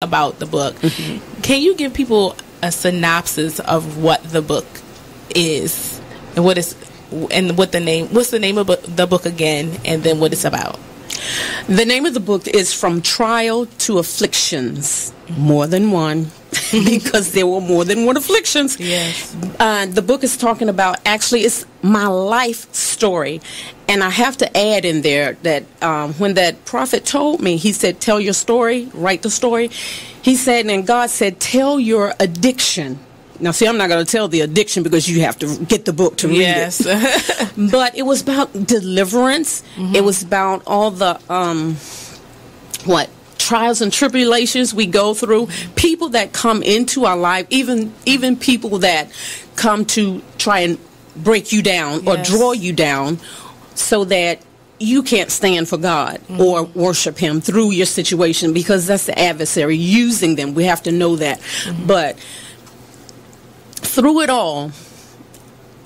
about the book. Can you give people a synopsis of what the book is and what's the name of the book again, and then what it's about? The name of the book is From Trial to Afflictions, more than one, because there were more than one afflictions. Yes. The book is talking about, actually, it's my life story. And I have to add in there that when that prophet told me, he said, tell your story, write the story. He said, and God said, tell your addiction. Now, see, I'm not going to tell the addiction because you have to get the book to read it. But it was about deliverance. It was about all the, trials and tribulations we go through. People that come into our life, even people that come to try and break you down or draw you down so that you can't stand for God or worship Him through your situation, because that's the adversary using them. We have to know that. But through it all,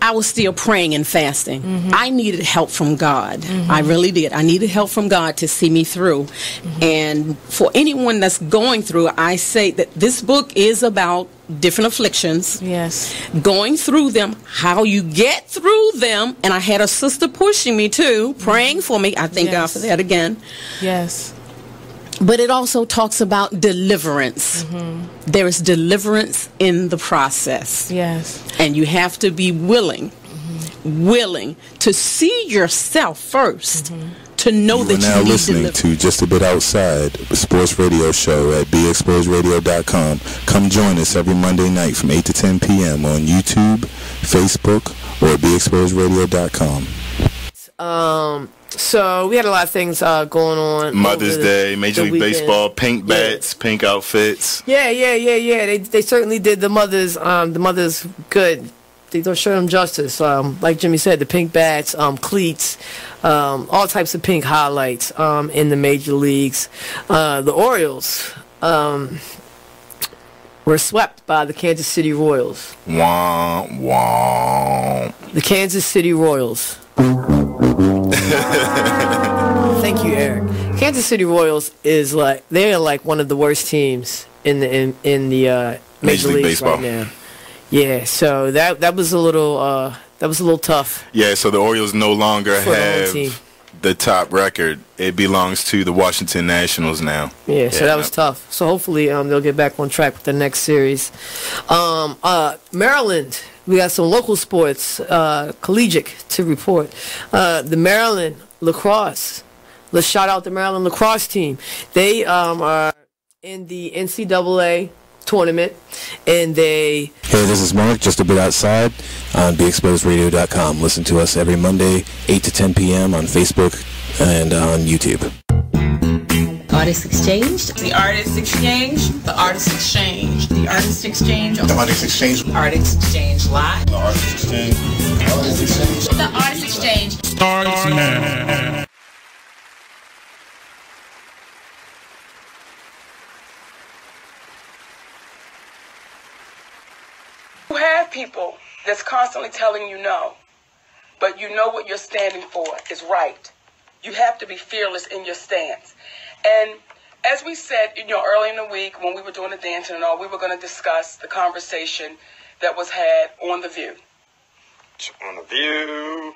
I was still praying and fasting. I needed help from God. I really did. I needed help from God to see me through. And for anyone that's going through, I say that this book is about different afflictions. Yes. Going through them, how you get through them. And I had a sister pushing me too, praying for me. I thank God for that again. Yes. But it also talks about deliverance. There is deliverance in the process. Yes. And you have to be willing to see yourself first, to know that you need deliverance. You are now listening to Just a Bit Outside, a sports radio show at BeExposedRadio.com. Come join us every Monday night from 8 to 10 p.m. on YouTube, Facebook, or BeExposedRadio.com. So we had a lot of things going on. Mother's Day, Major League Baseball, pink bats, pink outfits. Yeah. They certainly did the mothers good. They don't show them justice. Like Jimmy said, the pink bats, cleats, all types of pink highlights in the major leagues. The Orioles were swept by the Kansas City Royals. Wah, wah. The Kansas City Royals. Thank you, Eric. Kansas City Royals is they're like one of the worst teams in the Major League Baseball right now. Yeah, so that was a little tough. Yeah, so the Orioles no longer have the top record. It belongs to the Washington Nationals now. Yeah, so that was tough. So hopefully they'll get back on track with the next series. Maryland. We got some local sports, collegiate to report. The Maryland lacrosse. Let's shout out the Maryland lacrosse team. They are in the NCAA tournament, and they... Hey, this is Mark, just a bit outside on BeExposedRadio.com. Listen to us every Monday, 8 to 10 p.m. on Facebook and on YouTube. Artists Exchange. The Artists Exchange. The Artists Exchange. The Artists Exchange. The Artists Exchange. The Artists Exchange Live. The Artists Exchange. The Artists Exchange. The Artists Exchange. Starts now. You have people that's constantly telling you no, but you know what you're standing for is right. You have to be fearless in your stance. And as we said, early in the week when we were doing the dancing and all, we were going to discuss the conversation that was had on The View. On The View,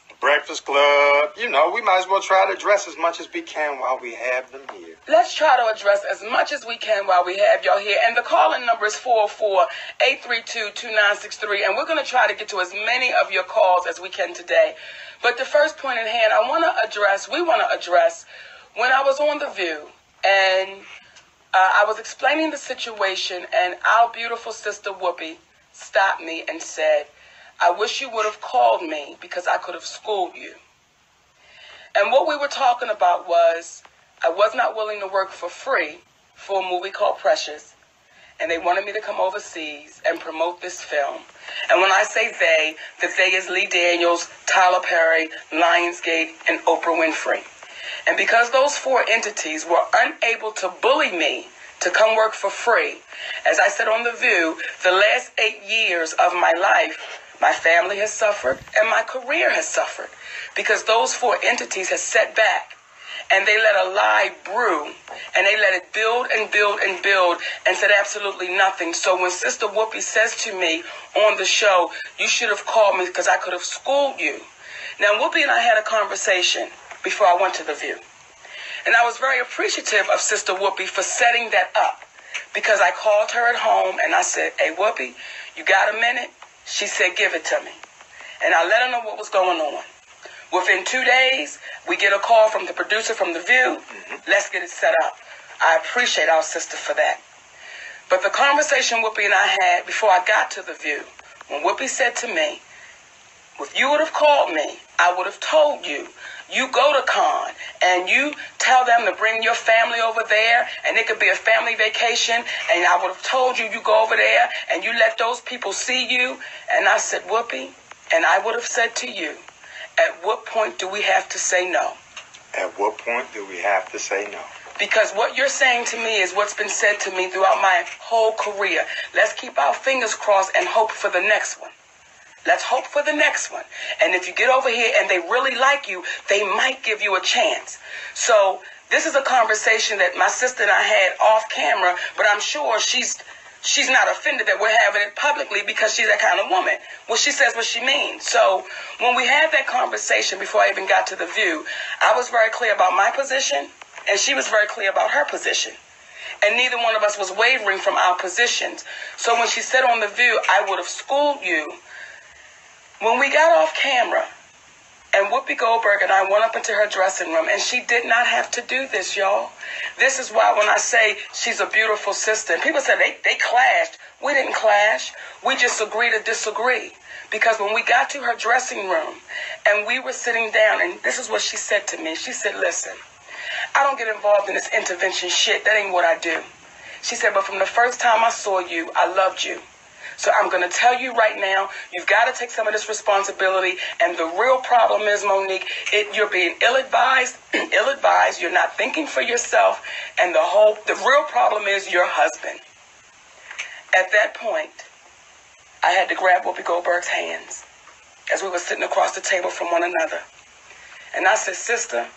The Breakfast Club, we might as well try to address as much as we can while we have them here. Let's try to address as much as we can while we have y'all here. And the call-in number is 404-832-2963. And we're going to try to get to as many of your calls as we can today. But the first point at hand, we want to address when I was on The View and I was explaining the situation, and our beautiful sister Whoopi stopped me and said, I wish you would have called me because I could have schooled you. And what we were talking about was I was not willing to work for free for a movie called Precious, and they wanted me to come overseas and promote this film. And when I say they, the they is Lee Daniels, Tyler Perry, Lionsgate, and Oprah Winfrey. And because those four entities were unable to bully me to come work for free, as I said on The View, the last 8 years of my life, my family has suffered and my career has suffered because those four entities have set back and they let a lie brew, and they let it build and build and build, and said absolutely nothing. So when Sister Whoopi says to me on the show, you should have called me because I could have schooled you. Now, Whoopi and I had a conversation before I went to The View. And I was very appreciative of Sister Whoopi for setting that up, because I called her at home and I said, hey, Whoopi, you got a minute? She said, give it to me. And I let her know what was going on. Within 2 days, we get a call from the producer from The View. Let's get it set up. I appreciate our sister for that. But the conversation Whoopi and I had before I got to The View, when Whoopi said to me, if you would have called me, I would have told you. You go to Con and you tell them to bring your family over there, and it could be a family vacation, and I would have told you, you go over there and you let those people see you. And I said, Whoopi, and I would have said to you, at what point do we have to say no? At what point do we have to say no? Because what you're saying to me is what's been said to me throughout my whole career. Let's keep our fingers crossed and hope for the next one. Let's hope for the next one. And if you get over here and they really like you, they might give you a chance. So this is a conversation that my sister and I had off camera, but I'm sure she's not offended that we're having it publicly because she's that kind of woman. Well, she says what she means. So when we had that conversation before I even got to The View, I was very clear about my position, and she was very clear about her position. And neither one of us was wavering from our positions. So when she said on The View, I would have schooled you, when we got off camera, and Whoopi Goldberg and I went up into her dressing room, and she did not have to do this, y'all. This is why when I say she's a beautiful sister, and people said they clashed. We didn't clash. We just agreed to disagree. Because when we got to her dressing room, and we were sitting down, and this is what she said to me. She said, listen, I don't get involved in this intervention shit. That ain't what I do. She said, but from the first time I saw you, I loved you. So I'm going to tell you right now, you've got to take some of this responsibility. And the real problem is, Monique, you're being ill-advised, you're not thinking for yourself, and the real problem is your husband. At that point, I had to grab Whoopi Goldberg's hands as we were sitting across the table from one another. And I said, sister,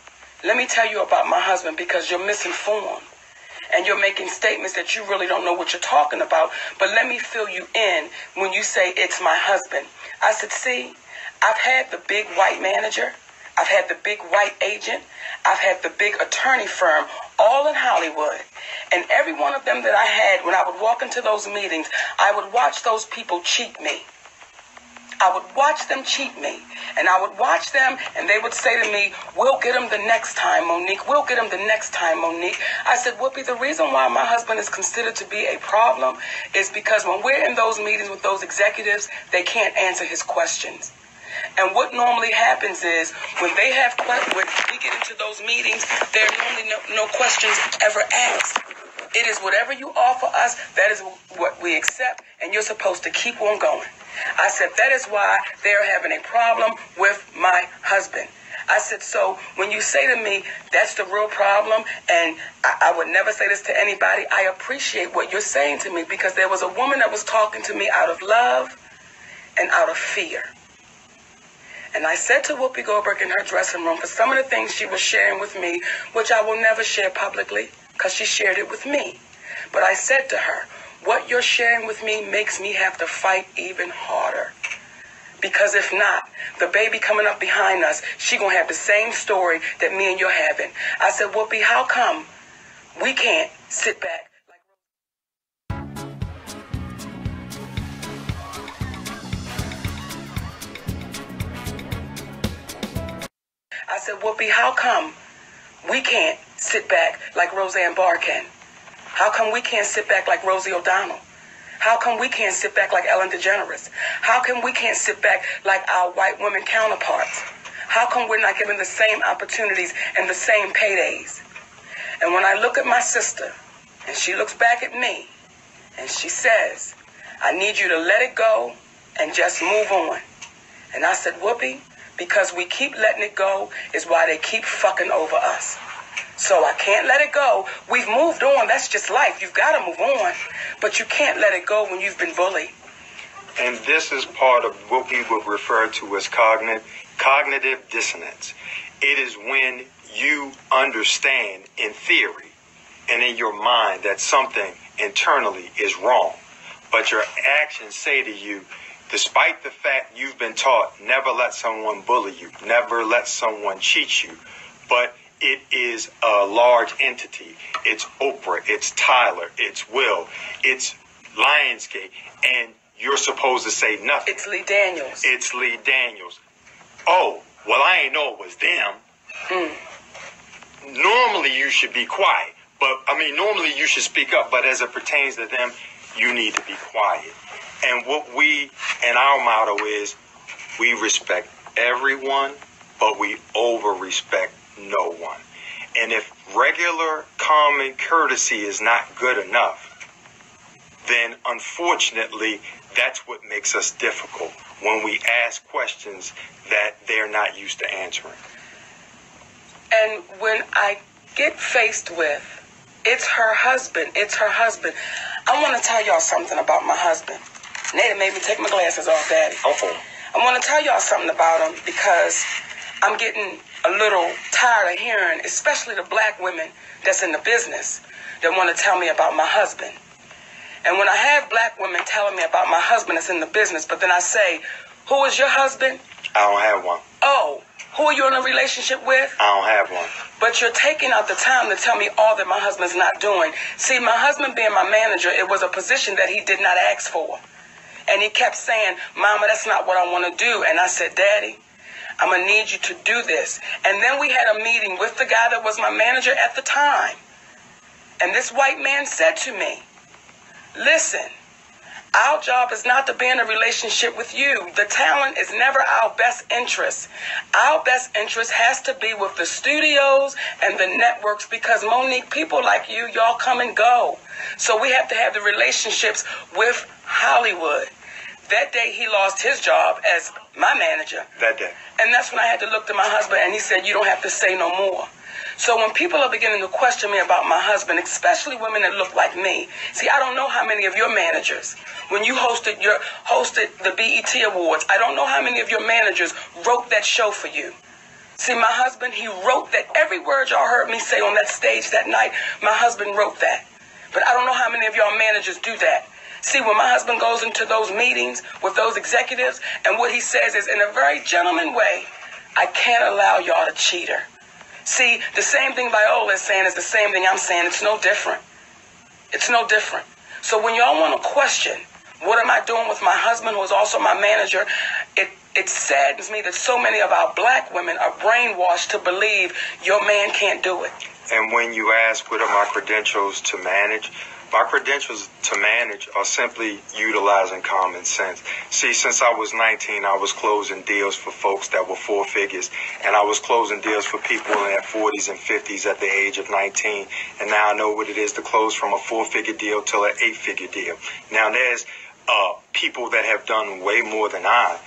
let me tell you about my husband, because you're misinformed. And you're making statements that you really don't know what you're talking about. But let me fill you in when you say it's my husband. I said, see, I've had the big white manager. I've had the big white agent. I've had the big attorney firm, all in Hollywood. And every one of them that I had, when I would walk into those meetings, I would watch those people cheat me. I would watch them cheat me. And I would watch them, and they would say to me, we'll get him the next time, Monique. We'll get him the next time, Monique. I said, Whoopi, the reason why my husband is considered to be a problem is because when we're in those meetings with those executives, they can't answer his questions. And what normally happens is when we get into those meetings, there are normally no questions ever asked. It is whatever you offer us, that is what we accept, and you're supposed to keep on going. I said, that is why they're having a problem with my husband. I said, so when you say to me, that's the real problem, and I would never say this to anybody, I appreciate what you're saying to me, because there was a woman that was talking to me out of love and out of fear. And I said to Whoopi Goldberg in her dressing room, for some of the things she was sharing with me, which I will never share publicly, because she shared it with me. But I said to her, what you're sharing with me makes me have to fight even harder. Because if not, the baby coming up behind us, she gonna have the same story that me and you're having. I said, Whoopi, how come we can't sit back? I said, Whoopi, how come we can't sit back like Roseanne Barr can? How come we can't sit back like Rosie O'Donnell? How come we can't sit back like Ellen DeGeneres? How come we can't sit back like our white women counterparts? How come we're not given the same opportunities and the same paydays? And when I look at my sister, and she looks back at me, and she says, I need you to let it go and just move on. And I said, Whoopi, because we keep letting it go is why they keep fucking over us. So I can't let it go. We've moved on. That's just life. You've got to move on. But you can't let it go when you've been bullied. And this is part of what we would refer to as cognitive dissonance. It is when you understand in theory and in your mind that something internally is wrong, but your actions say to you, despite the fact you've been taught never let someone bully you, never let someone cheat you, but it is a large entity. It's Oprah, it's Tyler, it's Will, it's Lionsgate, and you're supposed to say nothing. It's Lee Daniels. It's Lee Daniels. Oh, well, I ain't know it was them. Normally you should be quiet, but normally you should speak up, but as it pertains to them, you need to be quiet. And our motto is, we respect everyone, but we over-respect no one. And if regular common courtesy is not good enough, then unfortunately, that's what makes us difficult when we ask questions that they're not used to answering. And when I get faced with, it's her husband, I want to tell y'all something about my husband. Nada made me take my glasses off, Daddy. Okay. I want to tell y'all something about him because I'm getting a little tired of hearing, especially the black women that's in the business that want to tell me about my husband. And when I have black women telling me about my husband that's in the business, but then I say, who is your husband? I don't have one. Oh, who are you in a relationship with? I don't have one. But you're taking out the time to tell me all that my husband's not doing. See, my husband being my manager, it was a position that he did not ask for. And he kept saying, Mama, that's not what I want to do. And I said, Daddy, I'm going to need you to do this. And then we had a meeting with the guy that was my manager at the time. And this white man said to me, listen, our job is not to be in a relationship with you. The talent is never our best interest. Our best interest has to be with the studios and the networks because, Monique, people like you, y'all come and go. So we have to have the relationships with HullyWood. That day he lost his job as my manager. That day. And that's when I had to look to my husband and he said, you don't have to say no more. So when people are beginning to question me about my husband, especially women that look like me, see, I don't know how many of your managers, when you hosted the BET Awards, I don't know how many of your managers wrote that show for you. See, my husband, he wrote that. Every word y'all heard me say on that stage that night, my husband wrote that. But I don't know how many of y'all managers do that. See, when my husband goes into those meetings with those executives, and what he says is, in a very gentleman way, I can't allow y'all to cheat her. See, the same thing Viola is saying is the same thing I'm saying. It's no different. It's no different. So when y'all want to question, what am I doing with my husband, who is also my manager, it saddens me that so many of our black women are brainwashed to believe your man can't do it. And when you ask what are my credentials to manage, my credentials to manage are simply utilizing common sense. See, since I was 19, I was closing deals for folks that were four figures, and I was closing deals for people in their 40s and 50s at the age of 19. And now I know what it is to close from a four-figure deal to an eight-figure deal. Now there's people that have done way more than I,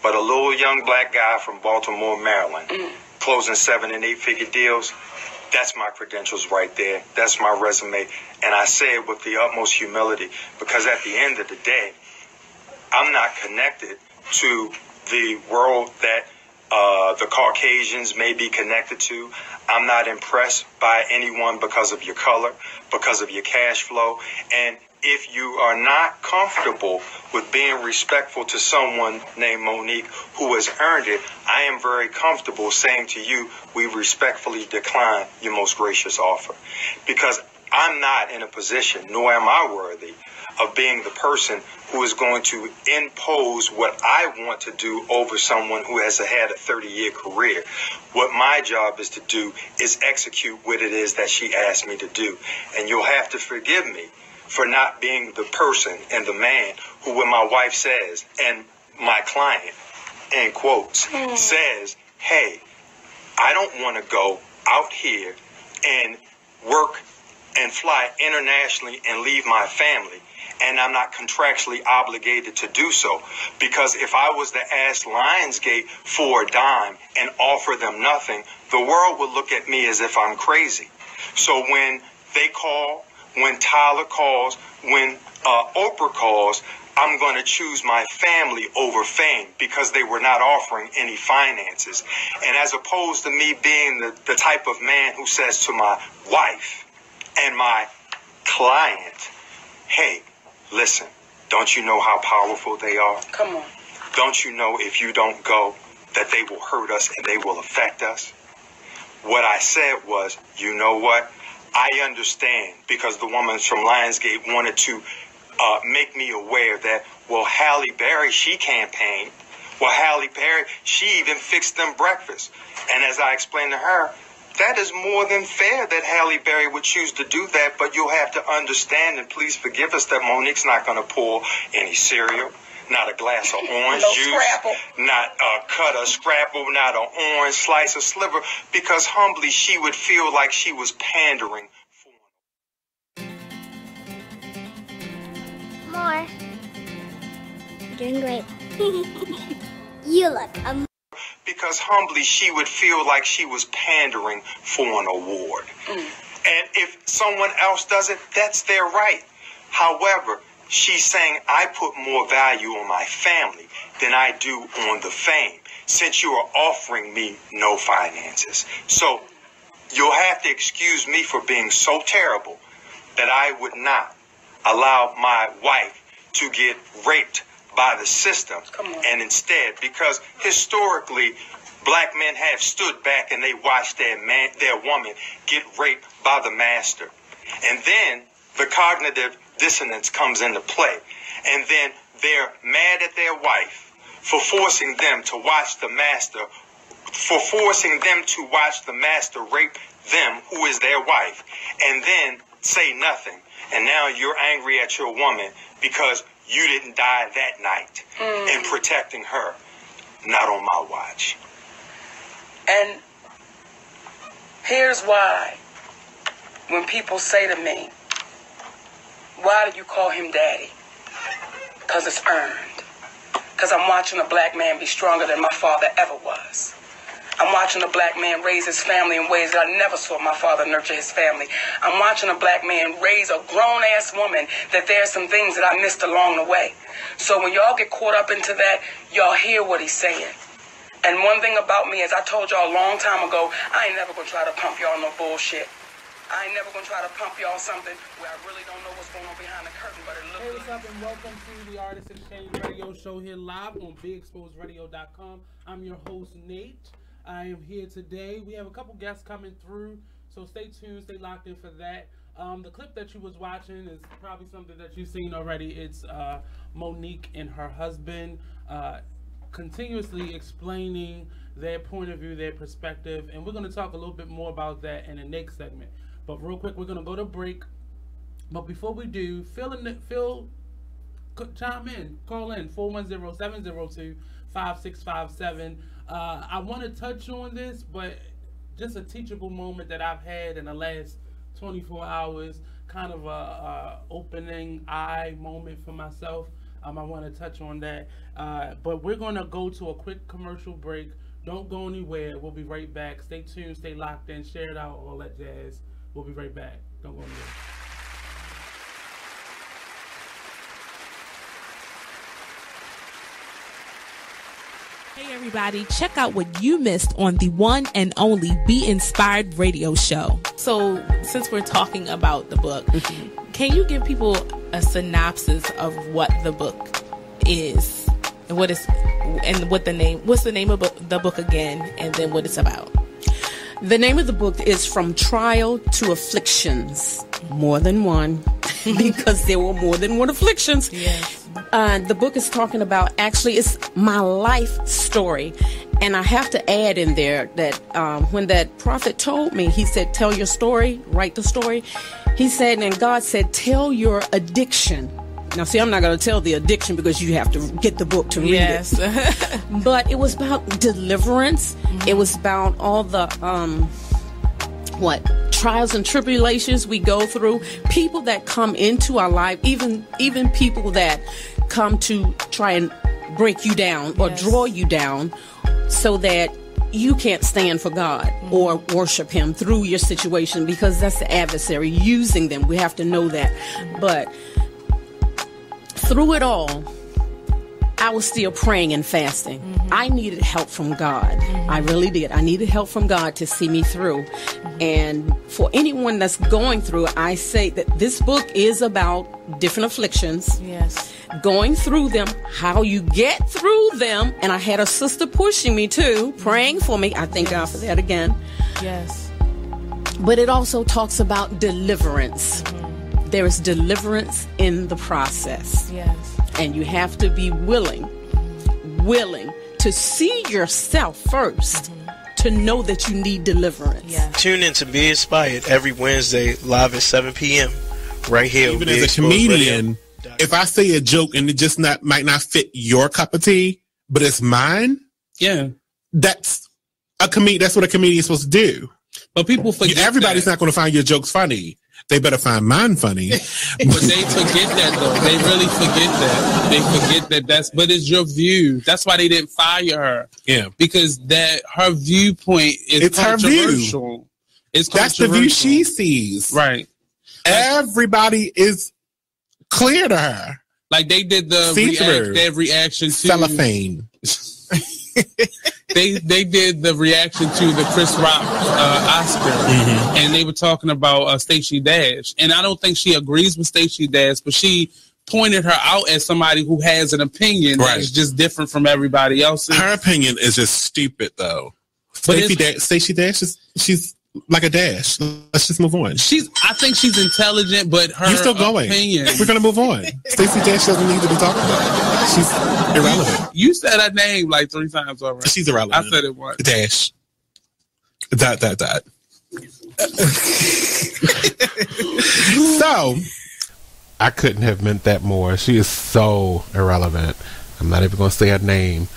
but a little young black guy from Baltimore, Maryland, closing 7- and 8-figure deals, that's my credentials right there. That's my resume. And I say it with the utmost humility because at the end of the day, I'm not connected to the world that the Caucasians may be connected to. I'm not impressed by anyone because of your color, because of your cash flow. And if you are not comfortable with being respectful to someone named Monique who has earned it, I am very comfortable saying to you, we respectfully decline your most gracious offer. Because I'm not in a position, nor am I worthy, of being the person who is going to impose what I want to do over someone who has had a 30-year career. What my job is to do is execute what it is that she asked me to do. And you'll have to forgive me for not being the person and the man who, when my wife says, and my client, in quotes, says, hey, I don't want to go out here and work and fly internationally and leave my family, and I'm not contractually obligated to do so. Because if I was to ask Lionsgate for a dime and offer them nothing, the world would look at me as if I'm crazy. So when they call, when Tyler calls, when Oprah calls, I'm going to choose my family over fame because they were not offering any finances. And as opposed to me being the type of man who says to my wife and my client, hey, listen, don't you know how powerful they are? Come on. Don't you know if you don't go that they will hurt us and they will affect us? What I said was, you know what? I understand, because the woman from Lionsgate wanted to make me aware that, well, Halle Berry, she campaigned. Well, Halle Berry, she even fixed them breakfast. And as I explained to her, that is more than fair that Halle Berry would choose to do that, but you'll have to understand, and please forgive us, that Monique's not going to pour any cereal, not a glass of orange juice, scrapple. not cut a scrapple, not an orange slice, a sliver, because humbly she would feel like she was pandering. More. Doing great. You look amazing. Because humbly she would feel like she was pandering for an award. And if someone else does it, that's their right. However, she's saying, I put more value on my family than I do on the fame, since you are offering me no finances. So you'll have to excuse me for being so terrible that I would not allow my wife to get raped by the system. And instead, because historically, black men have stood back and they watched their woman get raped by the master. And then the cognitive dissonance comes into play. And then they're mad at their wife for forcing them to watch the master, rape them, who is their wife, and then say nothing. And now you're angry at your woman because you didn't die that night in protecting her. Not on my watch. And here's why. When people say to me, why do you call him daddy? Because it's earned. Because I'm watching a black man be stronger than my father ever was. I'm watching a black man raise his family in ways that I never saw my father nurture his family. I'm watching a black man raise a grown-ass woman that there's some things that I missed along the way. So when y'all get caught up into that, y'all hear what he's saying. And one thing about me, as I told y'all a long time ago, I ain't never going to try to pump y'all no bullshit. I ain't never going to try to pump y'all something where I really don't know what's going on behind the curtain, but it looks Hey, what's up, and welcome to the Artist Exchange Radio Show here live on BeExposedRadio.com. I'm your host, Nate. I am here today. We have a couple guests coming through, so stay tuned, stay locked in for that. The clip that you was watching is probably something that you've seen already. It's Monique and her husband continuously explaining their point of view, their perspective, and we're going to talk a little bit more about that in the next segment. But real quick, we're going to go to break. But before we do, Phil chime in, call in 410-702-5657. I want to touch on this, but just a teachable moment that I've had in the last 24 hours, kind of a opening eye moment for myself. I want to touch on that, but we're going to go to a quick commercial break. Don't go anywhere. We'll be right back. Stay tuned, stay locked in, share it out, all that jazz. We'll be right back. Don't go anywhere. Hey everybody, check out what you missed on the one and only Be Inspired radio show. So since we're talking about the book, can you give people a synopsis of what the book is and what's the name of the book again, and then what it's about? The name of the book is From Trial to Afflictions. More than one, because there were more than one afflictions. Yes. The book is talking about, actually, it's my life story. And I have to add in there that when that prophet told me, he said, tell your story, write the story. He said, and God said, tell your addiction. Now, see, I'm not going to tell the addiction because you have to get the book to read it. But it was about deliverance. Mm-hmm. It was about all the, trials and tribulations we go through. People that come into our life, even people that come to try and break you down or draw you down so that you can't stand for God or worship Him through your situation, because that's the adversary using them. We have to know that. But through it all, I was still praying and fasting. I needed help from God. I really did. I needed help from God to see me through. And for anyone that's going through it, I say that this book is about different afflictions. Yes. Going through them, how you get through them. And I had a sister pushing me too, praying for me. I thank God for that again. Yes. But it also talks about deliverance. There is deliverance in the process. Yes. And you have to be willing to see yourself first, to know that you need deliverance. Yes. Tune in to Be Inspired every Wednesday live at 7 p.m. right here. Even as a comedian, if I say a joke and it just might not fit your cup of tea, but it's mine, that's what a comedian is supposed to do. But people forget everybody's not going to find your jokes funny. They better find mine funny. But they forget that, though. They really forget that. They forget that but it's your view. That's why they didn't fire her. Yeah. Because her viewpoint is controversial. Her view. That's the view she sees. Right. Everybody is clear to her. Like they did their reaction to cellophane. They did the reaction to the Chris Rock Oscar, and they were talking about Stacey Dash, and I don't think she agrees with Stacey Dash, but she pointed her out as somebody who has an opinion that's just different from everybody else's. Her opinion is just stupid, though. Stacey Dash she's like a dash. Let's just move on. I think she's intelligent, but her You're still going. opinion. We're gonna move on. Stacey Dash doesn't need to be talked about. She's irrelevant. You said her name like 3 times already. She's irrelevant. I said it once. Dash. That. So, I couldn't have meant that more. She is so irrelevant. I'm not even gonna say her name.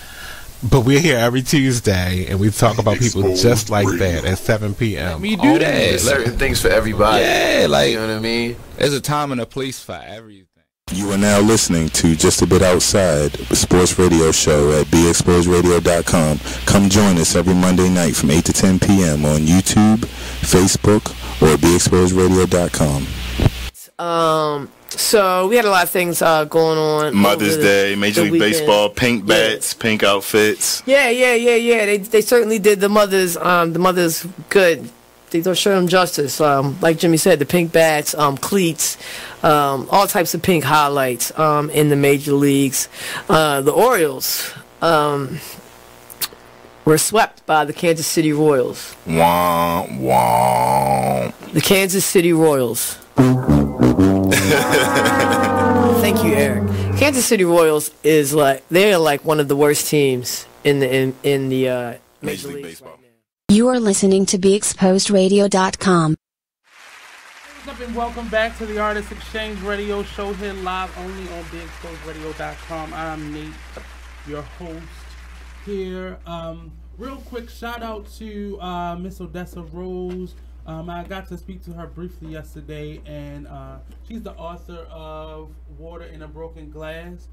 But we're here every Tuesday, and we talk about people just like that at 7 p.m. We do that. Certain things for everybody. Yeah, like, you know what I mean? There's a time and a place for everything. You are now listening to Just a Bit Outside, the sports radio show at BeExposedRadio.com. Come join us every Monday night from 8 to 10 p.m. on YouTube, Facebook, or BeExposedRadio.com. So we had a lot of things going on. Mother's Day, Major League Baseball, pink bats, pink outfits. Yeah. They certainly did the mothers good. They don't show them justice. Like Jimmy said, the pink bats, cleats, all types of pink highlights in the major leagues. The Orioles were swept by the Kansas City Royals. Wah, wah. The Kansas City Royals. Thank you, Eric. Kansas City Royals they're like one of the worst teams in the Major League Baseball. Right now. You are listening to BeExposedRadio.com. What's up, and welcome back to the Artist Exchange Radio Show here live only on BeExposedRadio.com. I'm Nate, your host here. Real quick shout out to Miss Odessa Rose. I got to speak to her briefly yesterday, and she's the author of Water in a Broken Glass.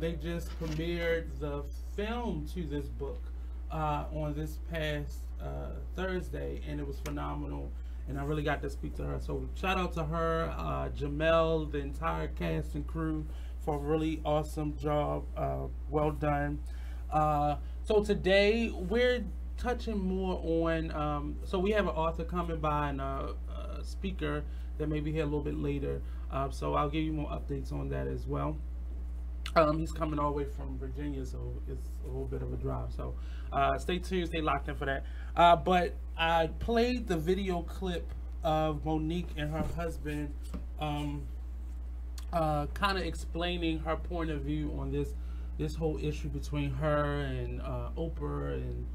They just premiered the film to this book on this past Thursday, and it was phenomenal, and I really got to speak to her. So shout out to her, Jamel, the entire cast and crew for a really awesome job. Well done. So today we're touching more on so we have an author coming by and a speaker that may be here a little bit later, so I'll give you more updates on that as well. He's coming all the way from Virginia, so it's a little bit of a drive, so stay tuned, stay locked in for that. But I played the video clip of Monique and her husband kind of explaining her point of view on this whole issue between her and Oprah and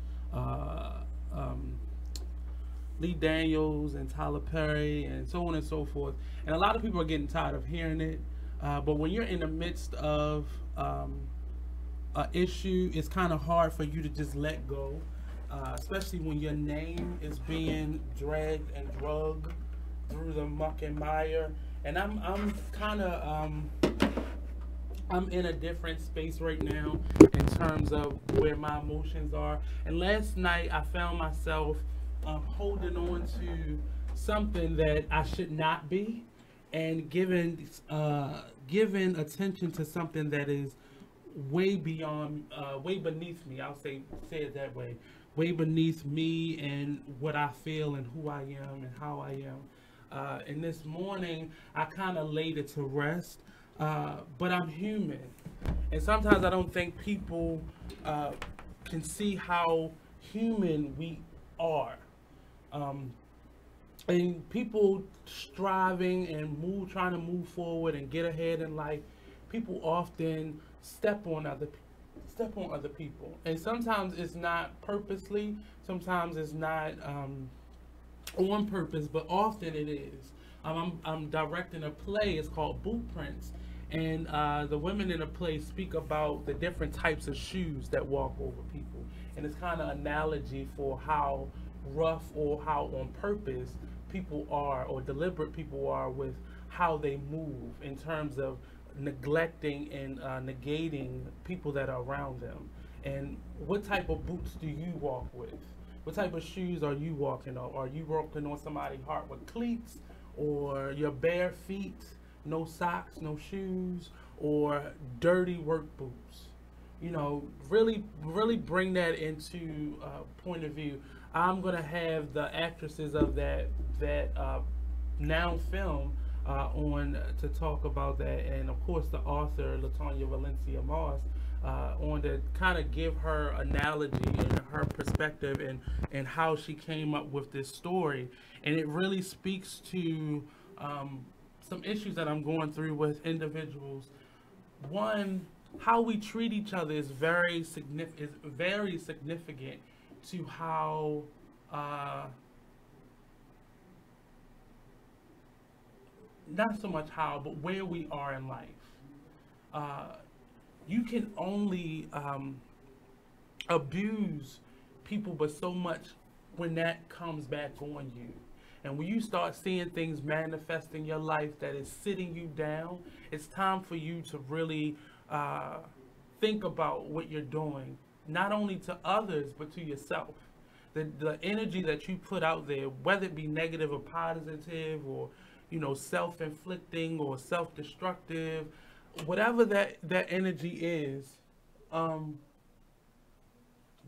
Lee Daniels and Tyler Perry and so on and so forth. And a lot of people are getting tired of hearing it, but when you're in the midst of an issue, it's kind of hard for you to just let go, especially when your name is being dragged and drugged through the muck and mire. And I'm kind of I'm in a different space right now in terms of where my emotions are. And last night I found myself holding on to something that I should not be. and giving attention to something that is way beyond, way beneath me. I'll say it that way. Way beneath me and what I feel and who I am and how I am. And this morning, I kind of laid it to rest, but I'm human. And sometimes I don't think people can see how human we are. And people striving and trying to move forward and get ahead in life, people often step on other people. And sometimes it's not purposely, sometimes it's not on purpose, but often it is. I'm directing a play. It's called Blueprints, and the women in the play speak about the different types of shoes that walk over people, and it's kind of analogy for how rough or how on purpose people are, or deliberate people are, with how they move in terms of neglecting and negating people that are around them. And what type of boots do you walk with? What type of shoes are you walking on? Are you walking on somebody's heart with cleats, or your bare feet, no socks, no shoes, or dirty work boots? You know, really bring that into point of view. I'm gonna have the actresses of that now film on to talk about that, and of course the author LaTonya Valencia Moss on to kind of give her analogy and her perspective and how she came up with this story. And it really speaks to some issues that I'm going through with individuals. One, how we treat each other is very significant to how not so much how, but where we are in life. You can only abuse people but so much when that comes back on you. And when you start seeing things manifest in your life that is sitting you down, it's time for you to really think about what you're doing, not only to others, but to yourself. The energy that you put out there, whether it be negative or positive, or self-inflicting or self-destructive, whatever that energy is,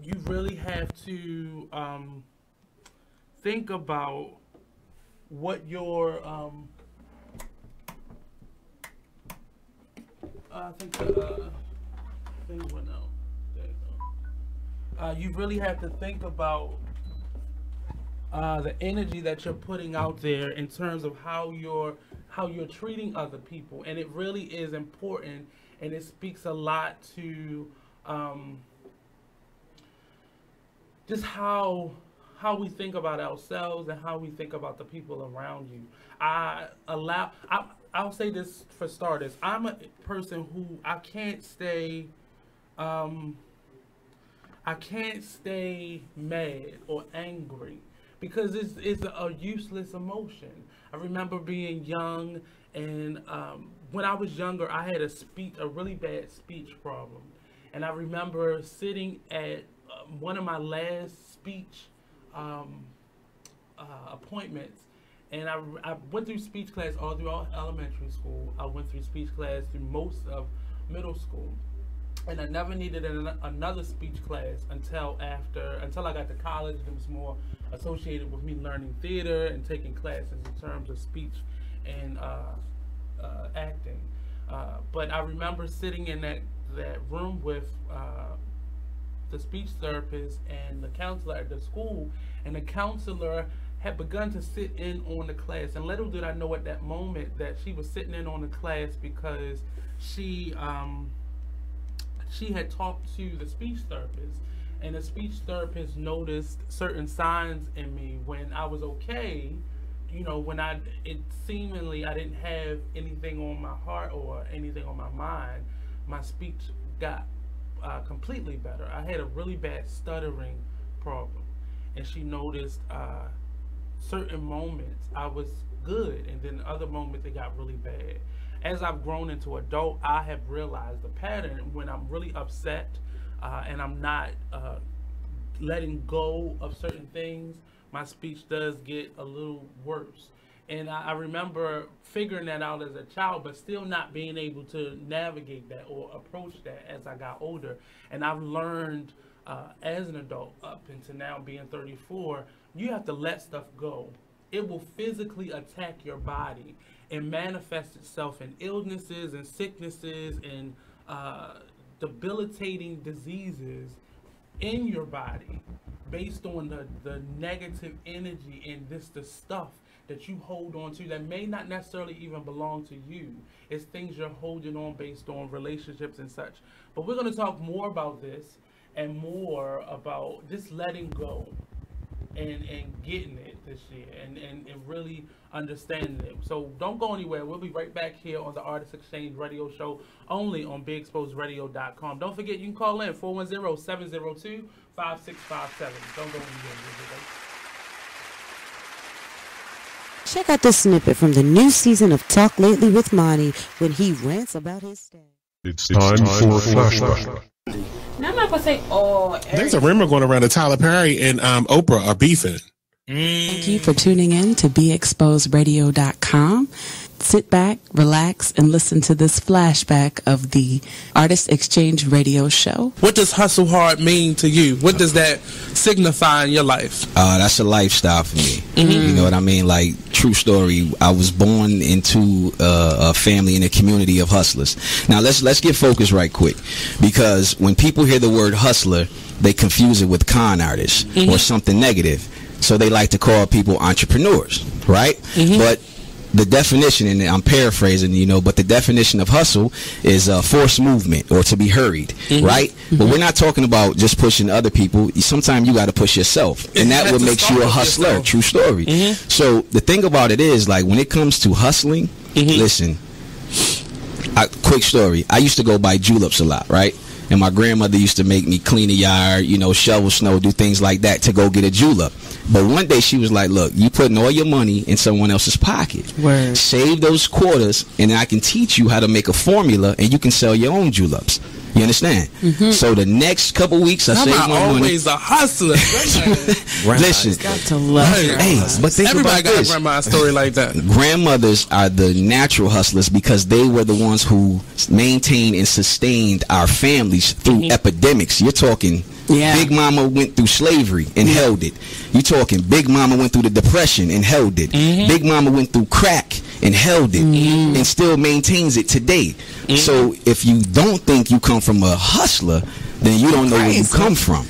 you really have to think about what your I think the thing went out. There you go. You really have to think about the energy that you're putting out there in terms of how you're treating other people. And it really is important, and it speaks a lot to just how we think about ourselves and how we think about the people around you. I'll say this for starters. I'm a person who I can't stay mad or angry, because it's a useless emotion. I remember being young, and when I was younger, I had a really bad speech problem. And I remember sitting at one of my last speech appointments, and I went through speech class all throughout elementary school. I went through speech class through most of middle school. And I never needed another speech class until I got to college. It was more associated with me learning theater and taking classes in terms of speech and acting. But I remember sitting in that room with the speech therapist and the counselor at the school, and the counselor had begun to sit in on the class. And little did I know at that moment that she was sitting in on the class because she had talked to the speech therapist, and the speech therapist noticed certain signs in me when I was okay. When it seemingly I didn't have anything on my heart or anything on my mind, my speech got completely better. I had a really bad stuttering problem, and she noticed certain moments I was good, and then other moments it got really bad. As I've grown into adult, I have realized the pattern. When I'm really upset and I'm not letting go of certain things, my speech does get a little worse. And I remember figuring that out as a child, but still not being able to navigate that or approach that as I got older. And I've learned as an adult up into now being 34, you have to let stuff go. It will physically attack your body and manifest itself in illnesses and sicknesses and debilitating diseases in your body based on the negative energy and the stuff that you hold on to that may not necessarily even belong to you. It's things you're holding on based on relationships and such. But we're going to talk more about this and more about just letting go and getting it this year and really understanding it. So don't go anywhere. We'll be right back here on the Artist Exchange Radio Show, only on BigExposedRadio.com. Don't forget, you can call in 410-702-5657. Don't go anywhere. Check out this snippet from the new season of Talk Lately with Monty when he rants about his stay. It's time for Flashback. Now I'm not going to say, there's a rumor going around that Tyler Perry and Oprah are beefing. Thank you for tuning in to BeExposedRadio.com. Sit back, relax, and listen to this flashback of the Artist Exchange Radio Show. What does hustle hard mean to you? What does that signify in your life? That's a lifestyle for me. You know what I mean? Like, true story, I was born into a family in a community of hustlers. Now, let's get focused right quick, because when people hear the word hustler, they confuse it with con artist or something negative. So they like to call people entrepreneurs, right? But the definition, and I'm paraphrasing, but the definition of hustle is forced movement or to be hurried, right? But we're not talking about just pushing other people. Sometimes you got to push yourself, and that what makes you a hustler. True story. So the thing about it is, like, when it comes to hustling, listen, quick story. I used to go buy juleps a lot, right? And my grandmother used to make me clean the yard, shovel snow, do things like that to go get a julep. But one day she was like, look, you putting all your money in someone else's pocket. Word. Save those quarters, and I can teach you how to make a formula, and you can sell your own juleps. You understand? So the next couple weeks, I saved my money. Always a hustler. Listen, got to love but think everybody about got this. a grandma's story like that. Grandmothers are the natural hustlers because they were the ones who maintained and sustained our families through epidemics. You're talking Big Mama went through slavery and held it. You're talking Big Mama went through the Depression and held it. Big Mama went through crack and held it and still maintains it today. So if you don't think you come from a hustler, then you don't know where you come from.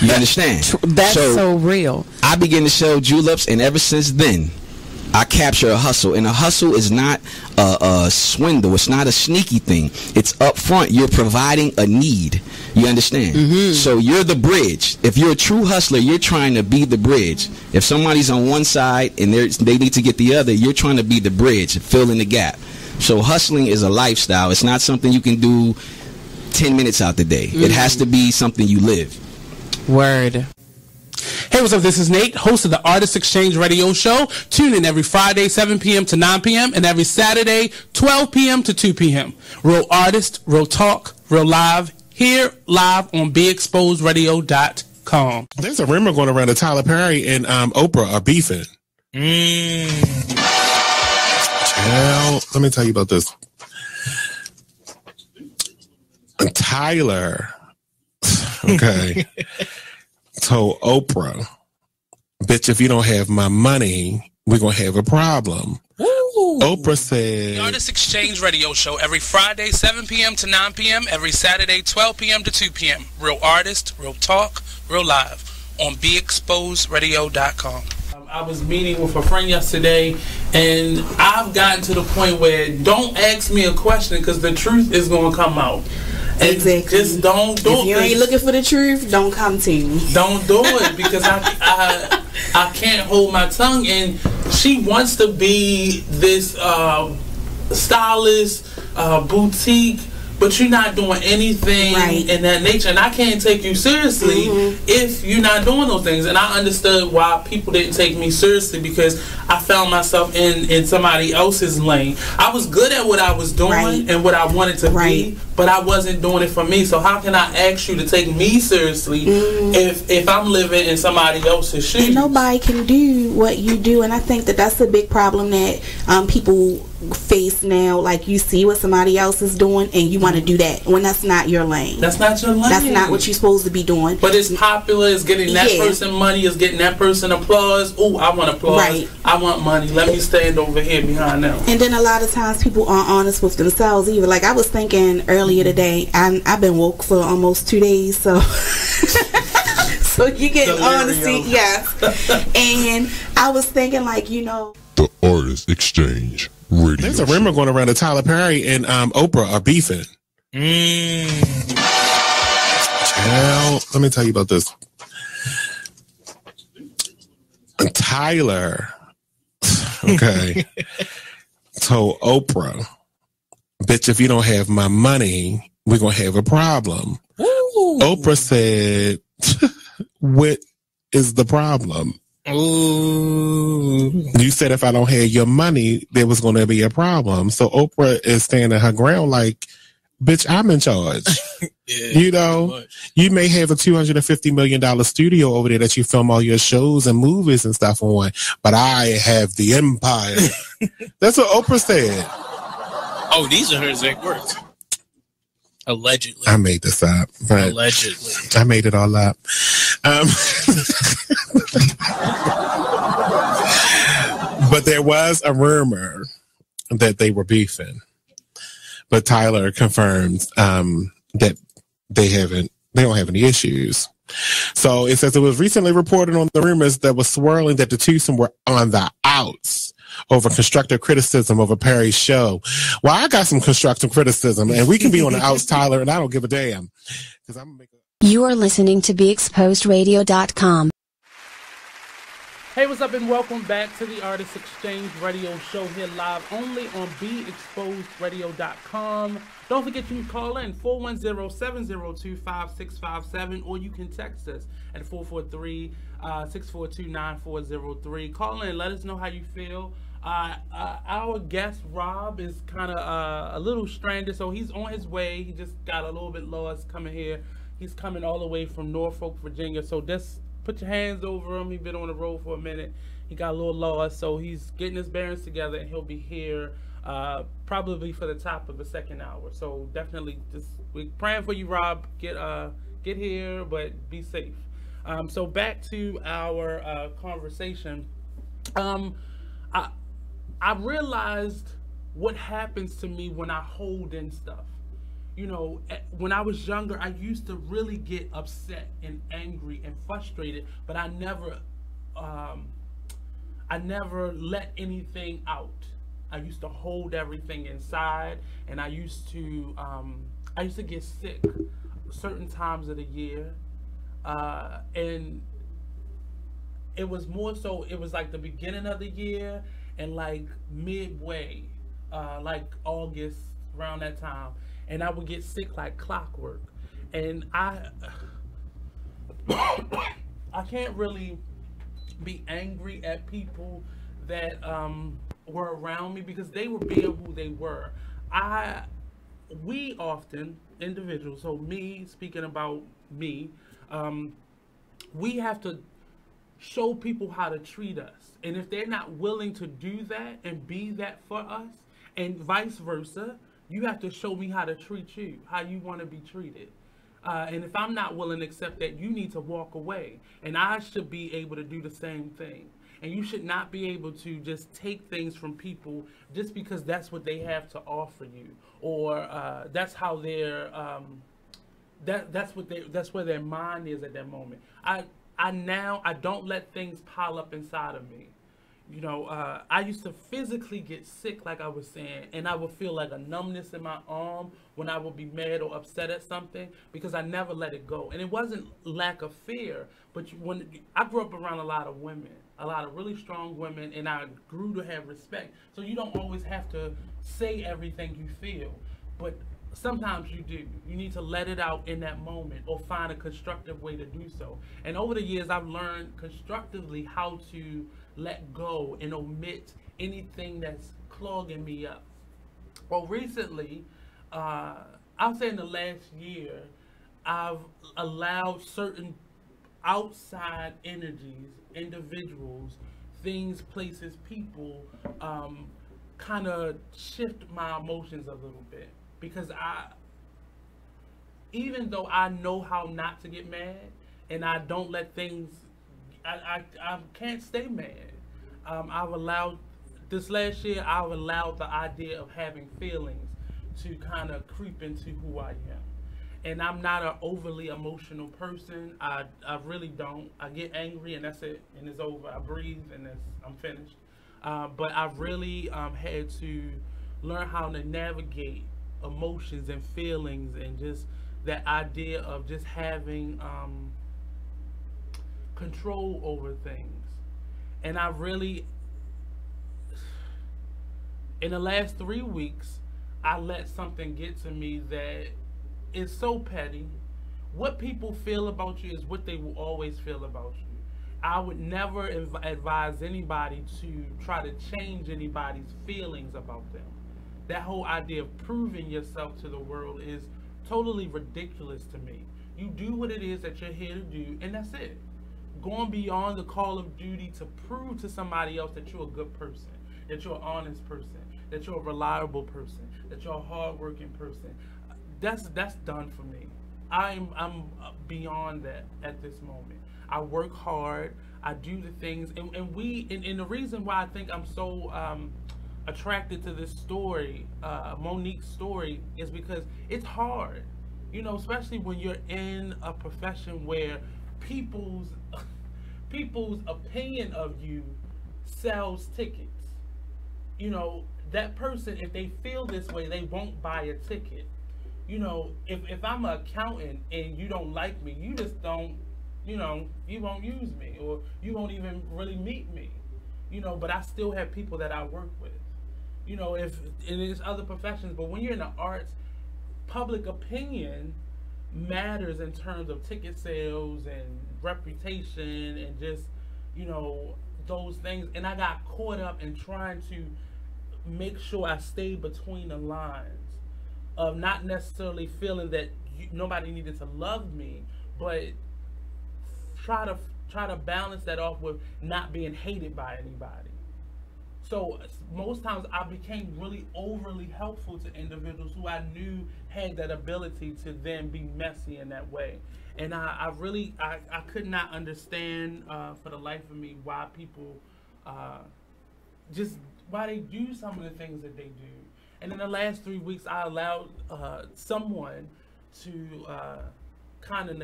You understand? That's so real. I began to sell juleps, and ever since then, I capture a hustle. And a hustle is not a swindle. It's not a sneaky thing. It's up front. You're providing a need. You understand? So you're the bridge. If you're a true hustler, you're trying to be the bridge. If somebody's on one side and they need to get the other, you're trying to be the bridge, fill in the gap. So hustling is a lifestyle. It's not something you can do 10 minutes out the day. It has to be something you live. Word. Hey, what's up? This is Nate, host of the Artist Exchange Radio Show. Tune in every Friday, 7 p.m. to 9 p.m. and every Saturday, 12 p.m. to 2 p.m. Real artist, real talk, real live, here live on BeExposedRadio.com. There's a rumor going around that Tyler Perry and Oprah are beefing. Well, let me tell you about this. Tyler, told Oprah, bitch, if you don't have my money, we're going to have a problem. Woo. Oprah said... The Artist Exchange Radio Show every Friday, 7 p.m. to 9 p.m. Every Saturday, 12 p.m. to 2 p.m. Real artist, real talk, real live on BeExposedRadio.com. I was meeting with a friend yesterday, and I've gotten to the point where don't ask me a question because the truth is going to come out. Exactly. Just don't do it. If you ain't looking for the truth, don't come to me. Don't do it because I can't hold my tongue. And she wants to be this stylist, boutique but you're not doing anything in that nature, and I can't take you seriously if you're not doing those things. And I understood why people didn't take me seriously, because I found myself in somebody else's lane. I was good at what I was doing and what I wanted to be, but I wasn't doing it for me. So how can I ask you to take me seriously if I'm living in somebody else's shoes? And nobody can do what you do, and I think that that's a big problem that people face now. Like, you see what somebody else is doing and you want to do that when that's not your lane. That's not your lane. That's not what you're supposed to be doing. But it's popular, it's getting that person money, it's getting that person applause. Oh, I want applause. I want money. Let me stand over here behind them. And then a lot of times people aren't honest with themselves either. Like, I was thinking earlier today, I've been woke for almost 2 days, so so you get honesty, and I was thinking, like, the Artist Exchange Radio. There's a rumor going around that Tyler Perry and Oprah are beefing. Child, let me tell you about this. Tyler, told Oprah, bitch, if you don't have my money, we're going to have a problem. Ooh. Oprah said, what is the problem? Ooh. You said if I don't have your money, there was going to be a problem. So Oprah is standing her ground like, bitch, I'm in charge. You may have a $250 million studio over there that you film all your shows and movies and stuff on, but I have the empire. That's what Oprah said. Oh, these are her exact words. Allegedly. I made this up. But allegedly. I made it all up. But there was a rumor that they were beefing. But Tyler confirms that they don't have any issues. So it says it was recently reported on the rumors that was swirling that the twosome were on the outs over constructive criticism of a Perry show. Well, I got some constructive criticism, and we can be on the outs, Tyler, and I don't give a damn. You are listening to BeExposedRadio.com. Hey, what's up, and welcome back to the Artist Exchange Radio Show here live only on BeExposedRadio.com. Don't forget you can call in 410-702-5657, or you can text us at 443-642-9403. Call in, let us know how you feel. Our guest Rob is kind of a little stranded, so he's on his way. He just got a little bit lost coming here. He's coming all the way from Norfolk, Virginia, so just put your hands over him. He's been on the road for a minute. He got a little lost, so he's getting his bearings together, and he'll be here probably for the top of the second hour. So definitely, we're praying for you, Rob. Get here, but be safe. So back to our conversation. I realized what happens to me when I hold in stuff. When I was younger, I used to really get upset and angry and frustrated, but I never let anything out. I used to hold everything inside, and I used to get sick certain times of the year, and it was more so, it was like the beginning of the year and like midway, like August, around that time. And I would get sick like clockwork. And I can't really be angry at people that were around me, because they were being who they were. We often, individuals, so me, speaking about me, we have to show people how to treat us. And if they're not willing to do that and be that for us, and vice versa, you have to show me how to treat you, how you want to be treated. And if I'm not willing to accept that, you need to walk away. And I should be able to do the same thing. And you should not be able to just take things from people just because that's what they have to offer you, or that's how they're that's where their mind is at that moment. I don't let things pile up inside of me. I used to physically get sick, like I was saying, and I would feel like a numbness in my arm when I would be mad or upset at something, because I never let it go. And it wasn't lack of fear, but when I grew up around a lot of women, a lot of really strong women, and I grew to have respect. So you don't always have to say everything you feel. but sometimes you do. You need to let it out in that moment or find a constructive way to do so. And over the years, I've learned constructively how to let go and omit anything that's clogging me up. Well, recently, I'll say in the last year, I've allowed certain outside energies, individuals, things, places, people, kind of shift my emotions a little bit. Because even though I know how not to get mad, and I don't let things, I can't stay mad. This last year, I've allowed the idea of having feelings to kind of creep into who I am. And I'm not an overly emotional person. I really don't. I get angry and that's it, and it's over. I breathe and I'm finished. But I've really had to learn how to navigate emotions and feelings, and just that idea of just having control over things. And I really, in the last 3 weeks, I let something get to me that is so petty. What people feel about you is what they will always feel about you. I would never advise anybody to try to change anybody's feelings about them. That whole idea of proving yourself to the world is totally ridiculous to me. You do what it is that you're here to do, and that's it. Going beyond the call of duty to prove to somebody else that you're a good person, that you're an honest person, that you're a reliable person, that you're a hardworking person. That's done for me. I'm beyond that at this moment. I work hard. I do the things, and the reason why I think I'm so attracted to this story, Monique's story, is because it's hard. You know, especially when you're in a profession where people's opinion of you sells tickets. You know, that person, if they feel this way, they won't buy a ticket. You know, if I'm an accountant and you don't like me, you just don't, you know, you won't use me, or you won't even really meet me. You know, but I still have people that I work with. You know, and there's other professions, but when you're in the arts, public opinion matters in terms of ticket sales and reputation and just, you know, those things. And I got caught up in trying to make sure I stayed between the lines of not necessarily feeling that nobody needed to love me, but try to balance that off with not being hated by anybody. So most times I became really overly helpful to individuals who I knew had that ability to then be messy in that way. And I could not understand for the life of me why people why they do some of the things that they do. And in the last 3 weeks, I allowed someone to kind of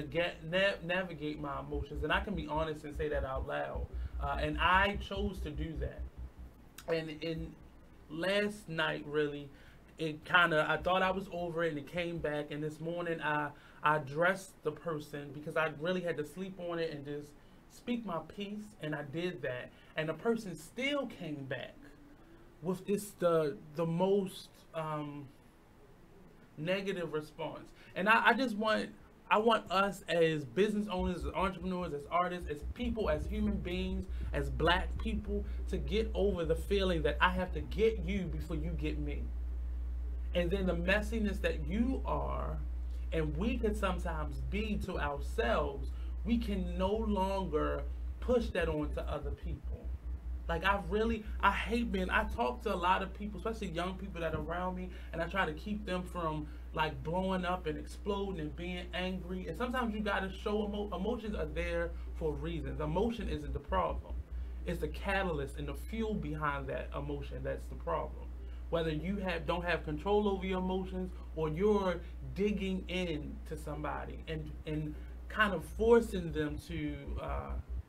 navigate my emotions. And I can be honest and say that out loud. And I chose to do that. And in last night, really, I thought I was over it, and it came back. And this morning, I addressed the person because I really had to sleep on it and just speak my piece. And I did that. And the person still came back with the most negative response. And I want us as business owners, as entrepreneurs, as artists, as people, as human beings, as black people, to get over the feeling that I have to get you before you get me. And then the messiness that you are, and we can sometimes be to ourselves, we can no longer push that on to other people. Like I talk to a lot of people, especially young people that are around me, and I try to keep them from like blowing up and exploding and being angry. And sometimes you gotta show emotions are there for reasons. Emotion isn't the problem. It's the catalyst and the fuel behind that emotion that's the problem. Whether you don't have control over your emotions, or you're digging in to somebody and kind of forcing them to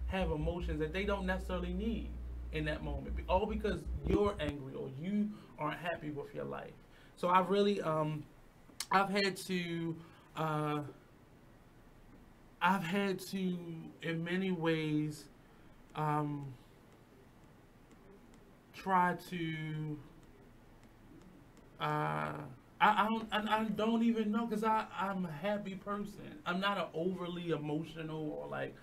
have emotions that they don't necessarily need in that moment, all because you're angry or you aren't happy with your life. So I really I've had to in many ways try to I don't even know, because I'm a happy person. I'm not an overly emotional or like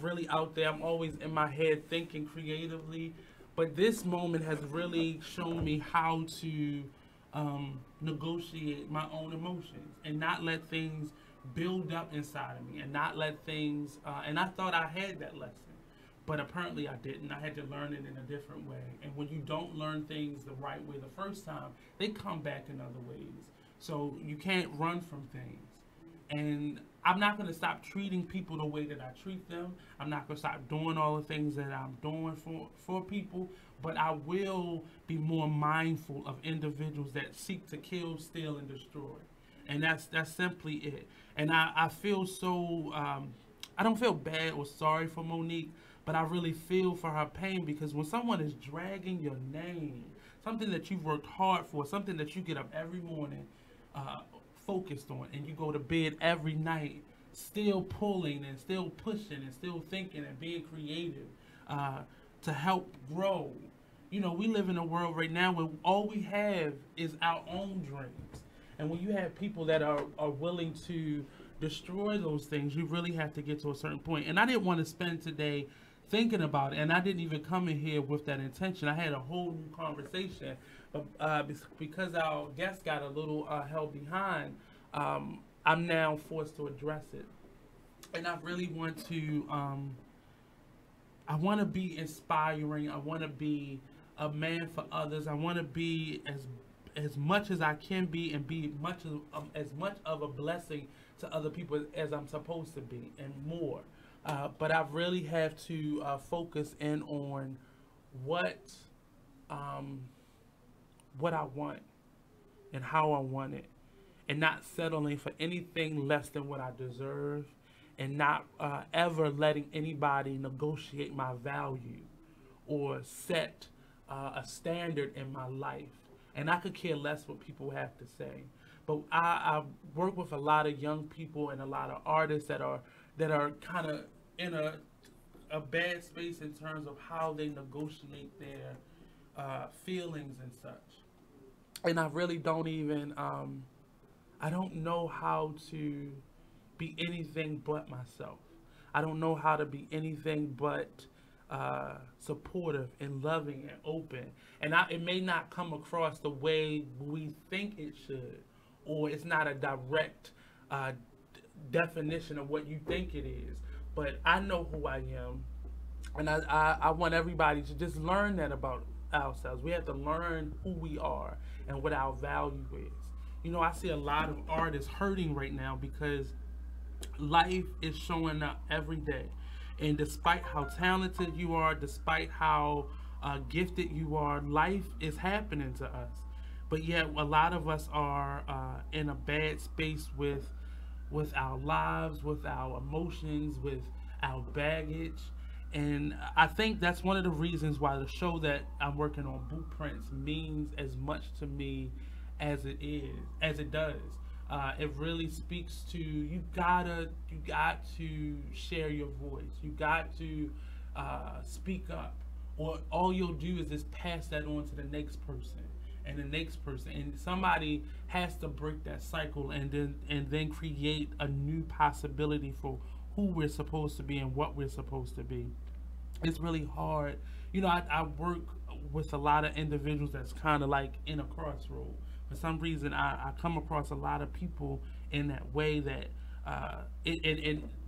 really out there. I'm always in my head thinking creatively. But this moment has really shown me how to negotiate my own emotions and not let things build up inside of me and not let things, and I thought I had that lesson, but apparently I didn't. I had to learn it in a different way. And when you don't learn things the right way the first time, they come back in other ways. So you can't run from things. And I'm not going to stop treating people the way that I treat them. I'm not going to stop doing all the things that I'm doing for people. But I will be more mindful of individuals that seek to kill, steal, and destroy. And that's simply it. And I feel so, I don't feel bad or sorry for Monique, but I really feel for her pain, because when someone is dragging your name, something that you've worked hard for, something that you get up every morning focused on, and you go to bed every night still pulling and still pushing and still thinking and being creative to help grow. You know, we live in a world right now where all we have is our own dreams. And when you have people that are willing to destroy those things, you really have to get to a certain point. And I didn't want to spend today thinking about it, and I didn't even come in here with that intention. I had a whole new conversation, but because our guest got a little held behind, I'm now forced to address it. And I really want to, I want to be inspiring. I want to be a man for others. I want to be as much as I can be, and be as much of a blessing to other people as I'm supposed to be, and more. But I really have to focus in on what I want and how I want it, and not settling for anything less than what I deserve, and not ever letting anybody negotiate my value or set a standard in my life. And I could care less what people have to say. But I work with a lot of young people and a lot of artists that are kind of in a bad space in terms of how they negotiate their feelings and such. And I really don't even, I don't know how to be anything but myself. I don't know how to be anything but supportive and loving and open. And it may not come across the way we think it should, or it's not a direct definition of what you think it is. But I know who I am, and I want everybody to just learn that about ourselves. We have to learn who we are and what our value is. You know, I see a lot of artists hurting right now because life is showing up every day. And despite how talented you are, despite how gifted you are, life is happening to us. But yet a lot of us are in a bad space with our lives, with our emotions, with our baggage. And I think that's one of the reasons why the show that I'm working on, Blueprints, means as much to me as it does. It really speaks to, you got to share your voice. You got to speak up, or all you'll do is just pass that on to the next person and the next person, and somebody has to break that cycle and then create a new possibility for who we're supposed to be and what we're supposed to be. It's really hard. You know, I work with a lot of individuals that's kind of like in a crossroad. For some reason, I come across a lot of people in that way that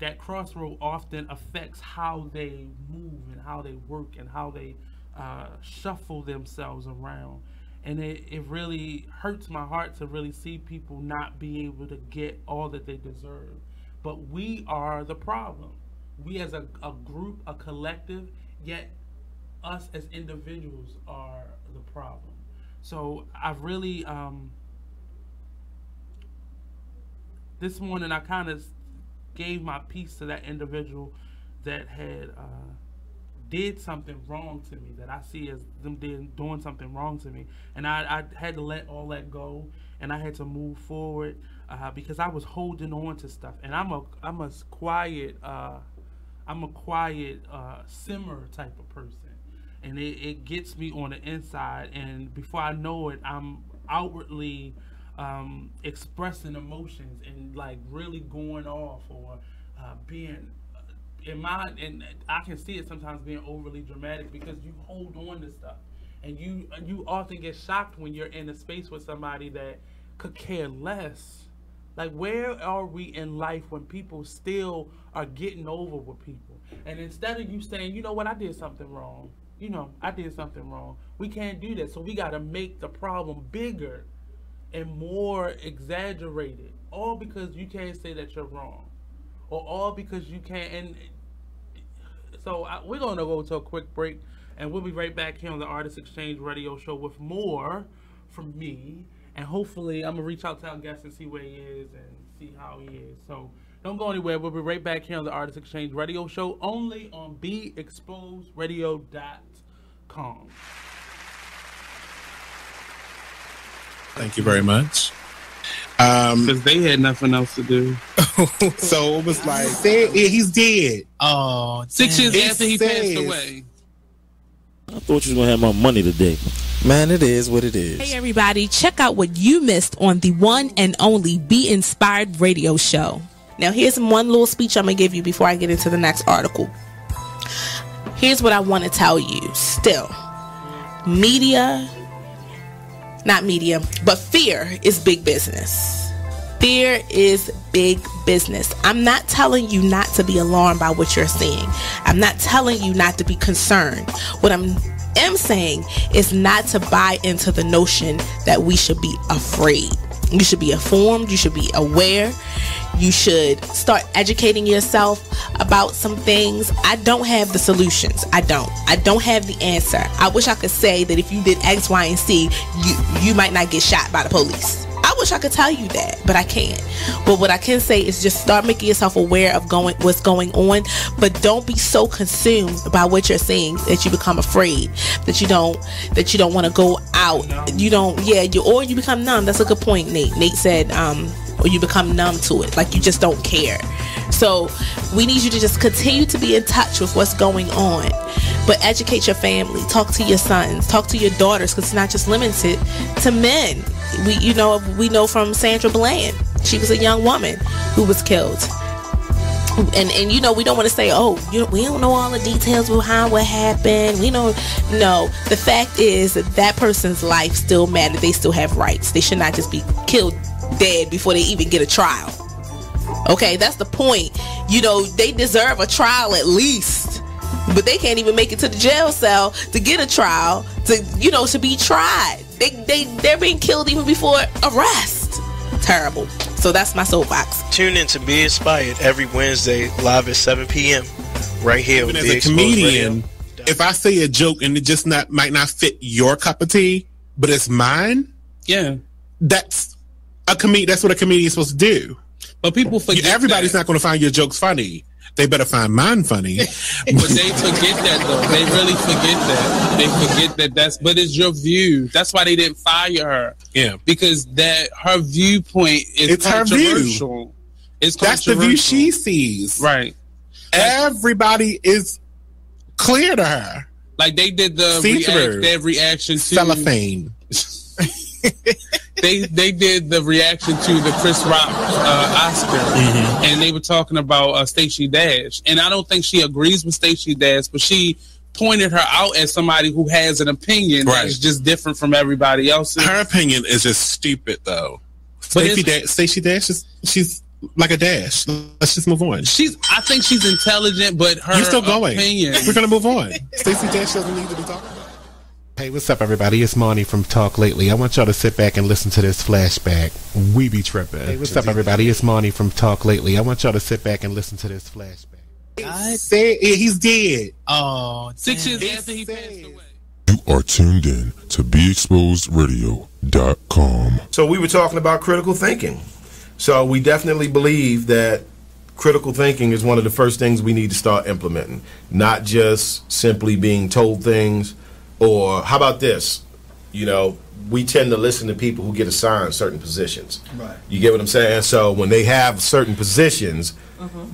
that crossroad often affects how they move and how they work and how they shuffle themselves around. And it really hurts my heart to really see people not be able to get all that they deserve. But we are the problem. We as a group, a collective, yet us as individuals are the problem. So I've really, this morning I kind of gave my piece to that individual that had did something wrong to me, that I see as them doing something wrong to me. And I had to let all that go, and I had to move forward because I was holding on to stuff. And I'm a quiet simmer type of person. And it gets me on the inside, and before I know it, I'm outwardly expressing emotions and like really going off, or being and I can see it sometimes being overly dramatic because you hold on to stuff, and you often get shocked when you're in a space with somebody that could care less. Like, where are we in life when people still are getting over with people? And instead of you saying, you know what, I did something wrong. I did something wrong. We can't do that. So we got to make the problem bigger and more exaggerated. All because you can't say that you're wrong. Or all because you can't. And so we're going to go to a quick break. And we'll be right back here on the Artist Exchange Radio Show with more from me. And hopefully I'm going to reach out to our guest and see where he is and see how he is. So don't go anywhere. We'll be right back here on the Artist Exchange Radio Show, only on BeExposedRadio.com. Thank you very much. Because they had nothing else to do. So it was like, he's dead. Oh, 6 years after he passed away. I thought you was going to have my money today. Man, it is what it is. Hey, everybody. Check out what you missed on the one and only Be Inspired Radio Show. Now, here's one little speech I'm going to give you before I get into the next article. Here's what I want to tell you. Still, not media, but fear is big business. Fear is big business. I'm not telling you not to be alarmed by what you're seeing. I'm not telling you not to be concerned. What I'm saying is not to buy into the notion that we should be afraid. You should be informed. You should be aware. You should start educating yourself about some things. I don't have the solutions. I don't have the answer. I wish I could say that if you did X, Y, and Z, you might not get shot by the police. I wish I could tell you that, but I can't. But what I can say is just start making yourself aware of what's going on, but don't be so consumed by what you're seeing that you become afraid, that you don't want to go out. Or you become numb. That's a good point, Nate. Nate said, or you become numb to it, like you just don't care. So we need you to just continue to be in touch with what's going on, but educate your family, talk to your sons, talk to your daughters, because it's not just limited to men. We know from Sandra Bland, she was a young woman who was killed. And we don't want to say, we don't know all the details behind what happened. No, the fact is that person's life still matters. They still have rights. They should not just be killed dead before they even get a trial. Okay, that's the point. They deserve a trial at least, but they can't even make it to the jail cell to get a trial, to be tried. They're being killed even before arrest. Terrible. So that's my soapbox. Tune in to Be Inspired every Wednesday live at 7 p.m. right here. Even as a comedian, if I say a joke and it just might not fit your cup of tea, but it's mine, that's what a comedian is supposed to do. But people forget everybody's not going to find your jokes funny. They better find mine funny. But they forget that, though. They really forget that. They forget that but it's your view. That's why they didn't fire her. Yeah. Because her viewpoint is controversial. Her view. That's the view she sees. Right. Everybody is clear to her. Like they did their reaction to cellophane. They did the reaction to the Chris Rock Oscar, and they were talking about Stacey Dash, and I don't think she agrees with Stacey Dash, but she pointed her out as somebody who has an opinion that is just different from everybody else's. Her opinion is just stupid, though. Stacey Dash she's like a dash. Let's just move on. I think she's intelligent, but her opinion. We're gonna move on. Stacey Dash doesn't need to be talking about. Hey, what's up, everybody? It's Monty from Talk Lately. I want y'all to sit back and listen to this flashback. We be tripping. Hey, what's up, everybody? It's Monty from Talk Lately. I want y'all to sit back and listen to this flashback. He's dead. Oh, 6 years after he passed away. You are tuned in to BeExposedRadio.com. So we were talking about critical thinking. So we definitely believe that critical thinking is one of the first things we need to start implementing, not just simply being told things. Or how about this? We tend to listen to people who get assigned certain positions. Right. You get what I'm saying? So when they have certain positions,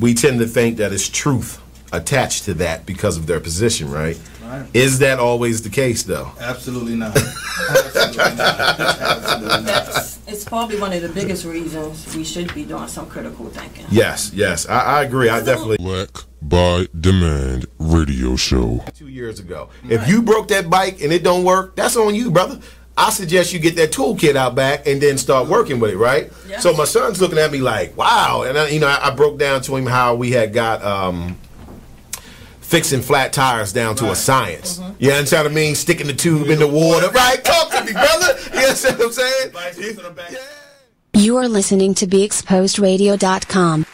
we tend to think that it's truth attached to that because of their position, right? Right. Is that always the case, though? Absolutely not. Absolutely not. Absolutely not. It's probably one of the biggest reasons we should be doing some critical thinking. Yes, I agree. I definitely. Black by Demand radio show. 2 years ago. If you broke that bike and it don't work, that's on you, brother. I suggest you get that toolkit out back and then start working with it, right? Yes. So my son's looking at me like, wow. And I broke down to him how we had got fixing flat tires down to a science. Mm-hmm. You understand what I mean? Sticking the tube in the water. Right? Talk to me, brother. You understand what I'm saying? Yeah. You are listening to BeExposedRadio.com.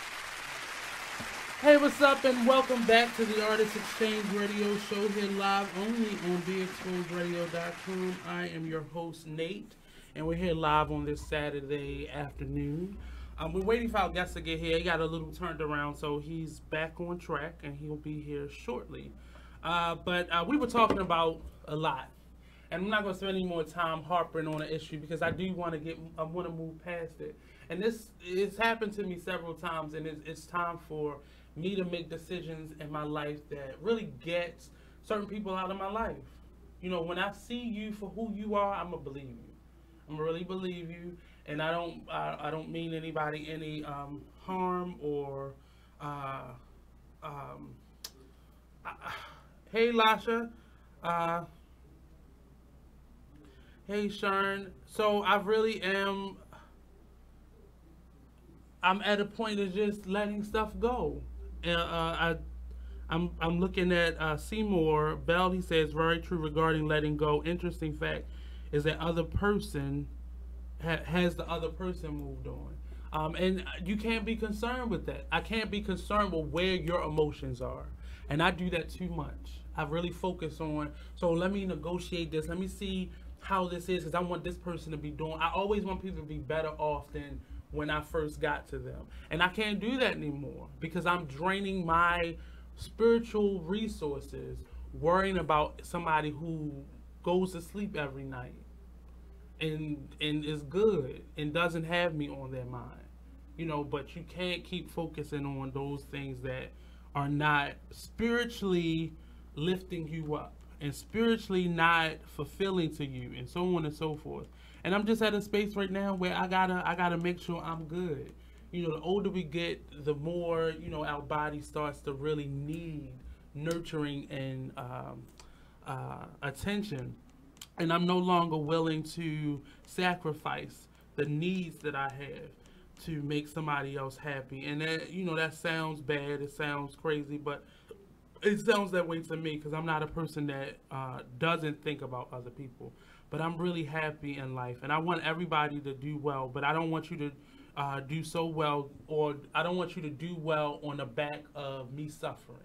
Hey, what's up, and welcome back to the Artist Exchange Radio Show here live only on BeExposedRadio.com. I am your host, Nate, and we're here live on this Saturday afternoon. We're waiting for our guest to get here. He got a little turned around, so he's back on track, and he'll be here shortly. But we were talking about a lot, and I'm not going to spend any more time harping on an issue because I do want to move past it. And it's happened to me several times, and it's time for me to make decisions in my life that really gets certain people out of my life. You know, when I see you for who you are, I'm gonna believe you. I'm gonna really believe you, and I don't mean anybody any harm or. Hey Lasha, hey Sharon. So I really am. I'm at a point of just letting stuff go. I'm looking at Seymour Bell. He says very true regarding letting go. Interesting fact is that other person has the other person moved on, and you can't be concerned with that. I can't be concerned with where your emotions are, and I do that too much. I really focus on, so let me negotiate this. Let me see how this is because I want this person to be doing. I always want people to be better off than when I first got to them. And I can't do that anymore because I'm draining my spiritual resources worrying about somebody who goes to sleep every night and is good and doesn't have me on their mind. You know, but you can't keep focusing on those things that are not spiritually lifting you up and spiritually not fulfilling to you and so on and so forth. And I'm just at a space right now where I gotta make sure I'm good. You know, the older we get, the more, you know, our body starts to really need nurturing and attention. And I'm no longer willing to sacrifice the needs that I have to make somebody else happy. And that, you know, that sounds bad, it sounds crazy, but it sounds that way to me because I'm not a person that doesn't think about other people. But I'm really happy in life, and I want everybody to do well, but I don't want you to do so well, or I don't want you to do well on the back of me suffering.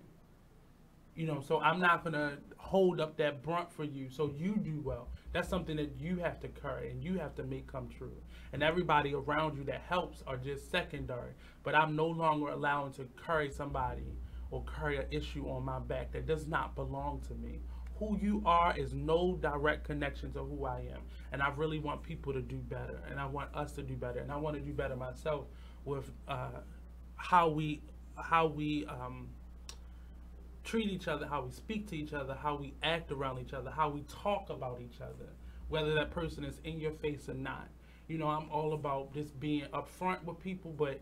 You know, so I'm not going to hold up that brunt for you so you do well. That's something that you have to carry and you have to make come true. And everybody around you that helps are just secondary. But I'm no longer allowing to carry somebody or carry an issue on my back that does not belong to me. Who you are is no direct connection to who I am. And I really want people to do better. And I want us to do better. And I want to do better myself with how we treat each other, how we speak to each other, how we act around each other, how we talk about each other, whether that person is in your face or not. You know, I'm all about just being upfront with people, but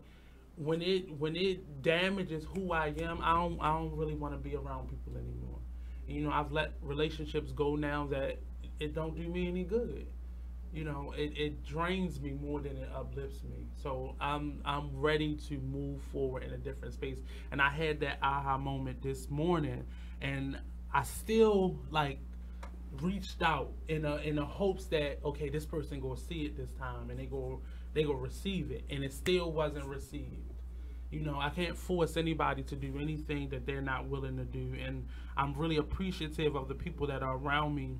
when it damages who I am, I don't really want to be around people anymore. You know, I've let relationships go now that it don't do me any good. You know, it drains me more than it uplifts me. So I'm ready to move forward in a different space. And I had that aha moment this morning, and I still like reached out in a hopes that, okay, this person gonna see it this time and they go receive it, and it still wasn't received. You know, I can't force anybody to do anything that they're not willing to do. And I'm really appreciative of the people that are around me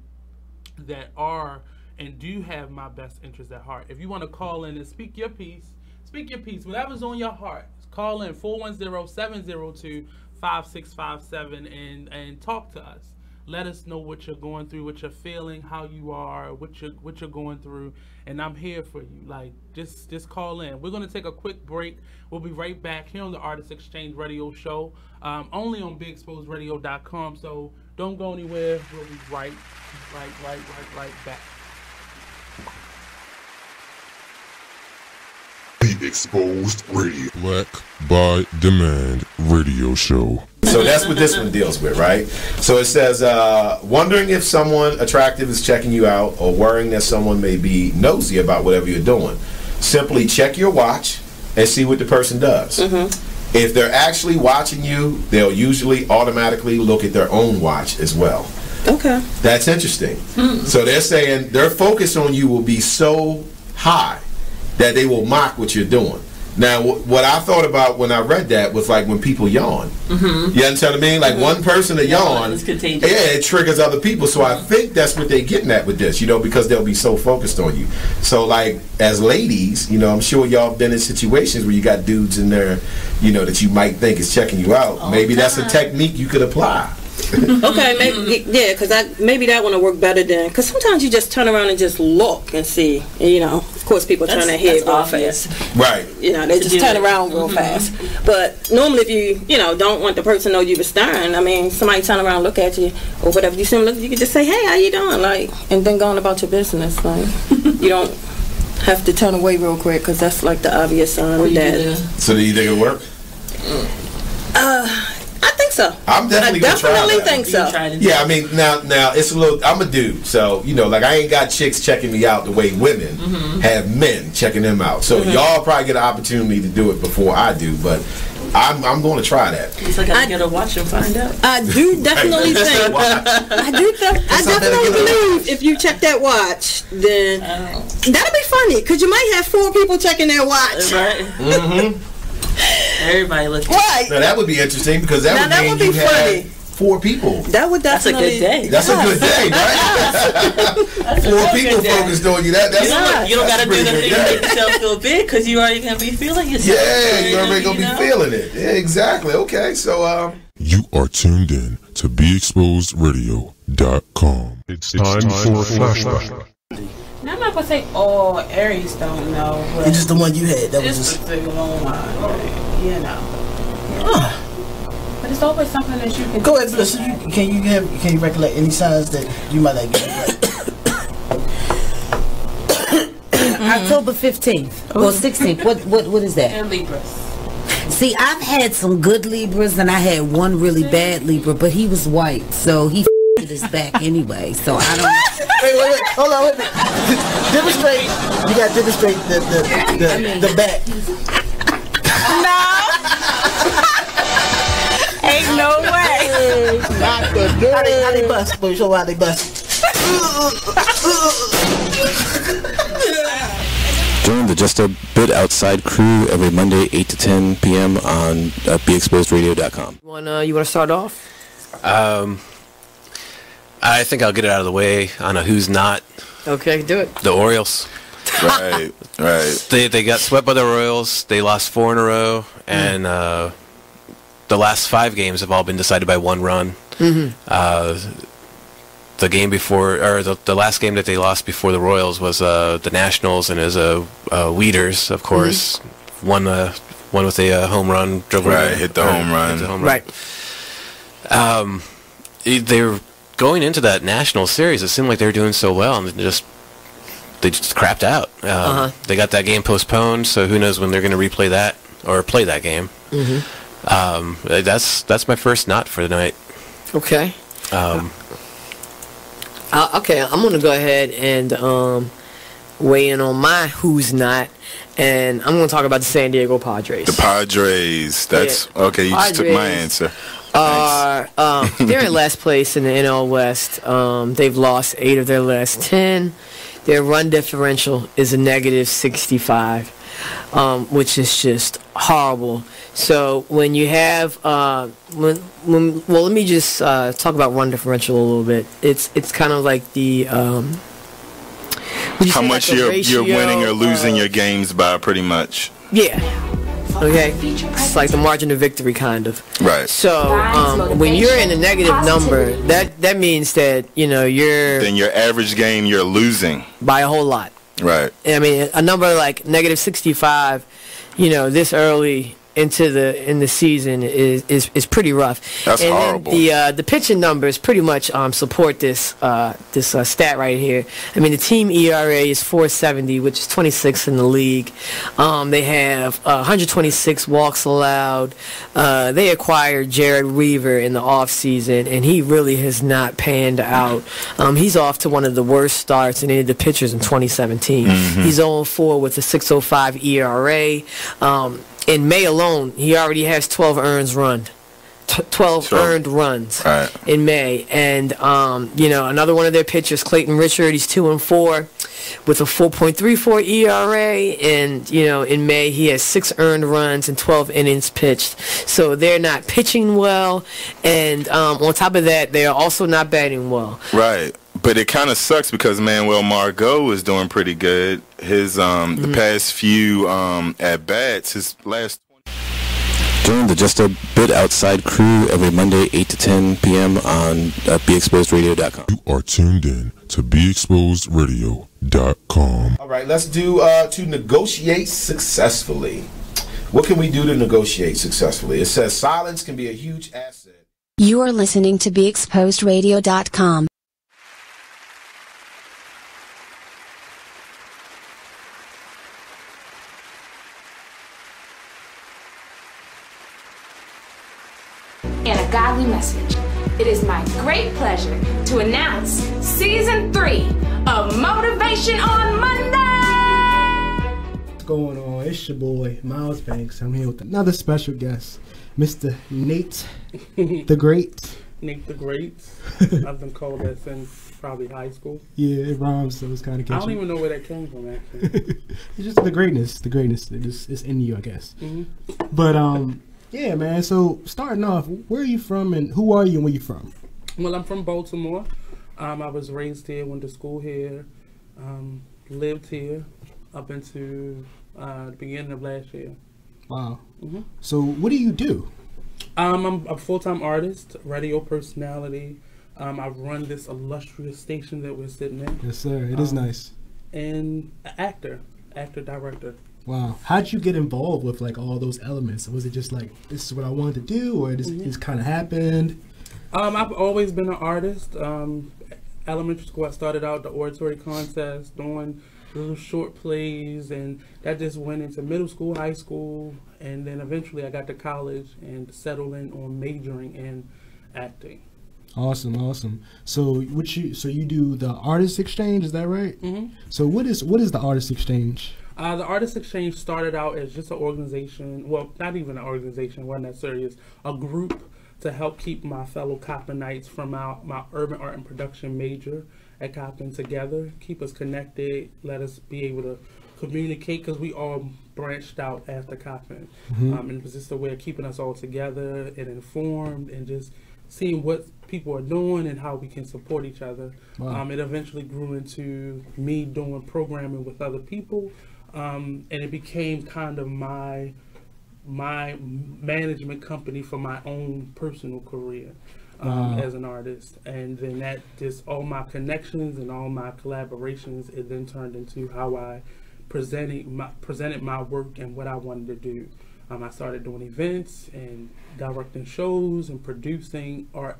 that are and do have my best interest at heart. If you want to call in and speak your piece, whatever's on your heart, call in 410-702-5657 and talk to us. Let us know what you're going through, what you're feeling, how you are, what you're going through, and I'm here for you. Like, just call in. We're gonna take a quick break. We'll be right back here on the Artist Exchange Radio Show, only on BeExposedRadio.com. So don't go anywhere. We'll be right back. Exposed Radio. Black by Demand Radio Show. So that's what this one deals with, right? So it says, wondering if someone attractive is checking you out or worrying that someone may be nosy about whatever you're doing. Simply check your watch and see what the person does. If they're actually watching you, they'll usually automatically look at their own watch as well. Okay. That's interesting. So they're saying their focus on you will be so high that they will mock what you're doing. Now, what I thought about when I read that was like when people yawn. You understand what I mean? Like one person to yawn, it triggers other people. So I think that's what they're getting at with this, because they'll be so focused on you. So like as ladies, I'm sure y'all been in situations where you got dudes in there, that you might think is checking you out. Maybe that's a technique you could apply. Okay, because maybe that one will work better than, because sometimes you just turn around and just look and see, of course people turn their head real fast. Right. They just turn around real fast. But normally if you, don't want the person to know you were staring, somebody turn around and look at you or whatever, you see them look, you could just say, hey, how you doing? And then go on about your business. You don't have to turn away real quick, because that's like the obvious sign that. So do you think it'll work? I think so. I'm definitely gonna try that. Think so. Yeah, now it's a little. I'm a dude, so I ain't got chicks checking me out the way women have men checking them out. So y'all probably get an opportunity to do it before I do, but I'm going to try that. So I gotta get a watch and find out. I do definitely think. I definitely believe if you check that watch, then that'll be funny, because you might have 4 people checking their watch. Right. Everybody looking. Right. Now that would be interesting, because that would mean you had 4 people. That would definitely. That's a good day. Right? 4 people focused on you. You don't got to do the thing to make yourself feel big, because you already gonna be feeling yourself. Yeah, you're already gonna be feeling it. Yeah, exactly. Okay, so you are tuned in to BeExposedRadio.com. It's time for a flashback. Now, I'm not gonna say all Aries don't know, but it's just the one you had. That was just a long line, right? But it's always something that you can. Go ahead, listen. Can you recollect any signs that you might like? October 15th or 16th. What is that? And Libras. See, I've had some good Libras, and I had one really bad Libra, but he was white, so he his back anyway. So I don't. Wait, hold on, wait a minute. Demonstrate. You got to demonstrate the back. No. Ain't no way. Not the dirt. How they bust? Boy, show how they bust. Join the Just a Bit Outside crew every Monday, 8 to 10 p.m. on BeExposedRadio.com. You want to start off? I think I'll get it out of the way on a who's not. Okay, do it. The Orioles. Right. They got swept by the Royals. They lost 4 in a row, and the last 5 games have all been decided by 1 run. The game before, or the last game that they lost before the Royals was the Nationals, and it was Weeders, of course, won with a home run. Hit the home run. Right. They were going into that National Series. It seemed like they were doing so well, and they just crapped out. They got that game postponed, so who knows when they're going to replay that or play that game. That's my first not for the night. Okay. Okay, I'm going to go ahead and weigh in on my who's not, and I'm going to talk about the San Diego Padres. The Padres. That's okay. You just took my answer. They're in last place in the NL West. They've lost 8 of their last 10. Their run differential is a negative 65, which is just horrible. So when you have well, let me just talk about run differential a little bit. It's kind of like the how much you're winning or losing your games by, pretty much. Yeah. Okay, it's like the margin of victory, kind of. Right. So when you're in a negative number, that means that you're. Then your average game you're losing by a whole lot. Right. I mean, a number like negative 65, this early in the season is pretty rough. That's horrible. The pitching numbers pretty much support this stat right here. I mean, the team ERA is 4.70, which is 26th in the league. They have 126 walks allowed. They acquired Jared Weaver in the offseason, and he really has not panned out. He's off to one of the worst starts in any of the pitchers in 2017. Mm-hmm. He's 0-4 with a 6.05 ERA. In May alone, he already has 12 earned runs in May. And, another one of their pitchers, Clayton Richard, he's 2-4 with a 4.34 ERA. And, in May, he has 6 earned runs and 12 innings pitched. So they're not pitching well. And on top of that, they're also not batting well. Right. But it kind of sucks because Manuel Margot is doing pretty good. His the past few at bats, his last. Join the Just a Bit Outside crew every Monday 8 to 10 p.m. on BeExposedRadio.com. You are tuned in to BeExposedRadio.com. All right, let's do to negotiate successfully. What can we do to negotiate successfully? It says silence can be a huge asset. You are listening to BeExposedRadio.com. And a godly message. It is my great pleasure to announce Season 3 of Motivation on Monday! What's going on? It's your boy, Miles Banks. I'm here with another special guest, Mr. Nate the Great. Nate the Great. I've been called that since probably high school. Yeah, it rhymes, so it's kind of catchy. I don't even know where that came from, actually. It's just the greatness. The greatness. It's in you, I guess. Mm-hmm. But, yeah, man. So starting off, where are you from, and who are you, and where you from? Well, I'm from Baltimore. I was raised here, went to school here, lived here up into the beginning of last year. Wow. Mm-hmm. So what do you do? I'm a full-time artist, radio personality. I run this illustrious station that we're sitting in. Yes, sir. It is nice. And actor, director. Wow. How'd you get involved with like all those elements? Was it just like, this is what I wanted to do, or this just kind of happened? I've always been an artist. Elementary school, I started out the oratory contest, doing little short plays, and that just went into middle school, high school, and then eventually I got to college and settled in on majoring in acting. Awesome. So you do the Artist Exchange, is that right? Mm-hmm. So what is the Artist Exchange? The Artist Exchange started out as just an organization, well, not even an organization, wasn't that serious, a group to help keep my fellow Coppenites from my urban art and production major at Coppin together, keep us connected, let us be able to communicate, because we all branched out after Coppin. Mm-hmm. And it was just a way of keeping us all together and informed and just seeing what people are doing and how we can support each other. Wow. It eventually grew into me doing programming with other people. And it became kind of my management company for my own personal career as an artist. And then that just all my connections and all my collaborations, it then turned into how I presented my work and what I wanted to do. I started doing events and directing shows and producing art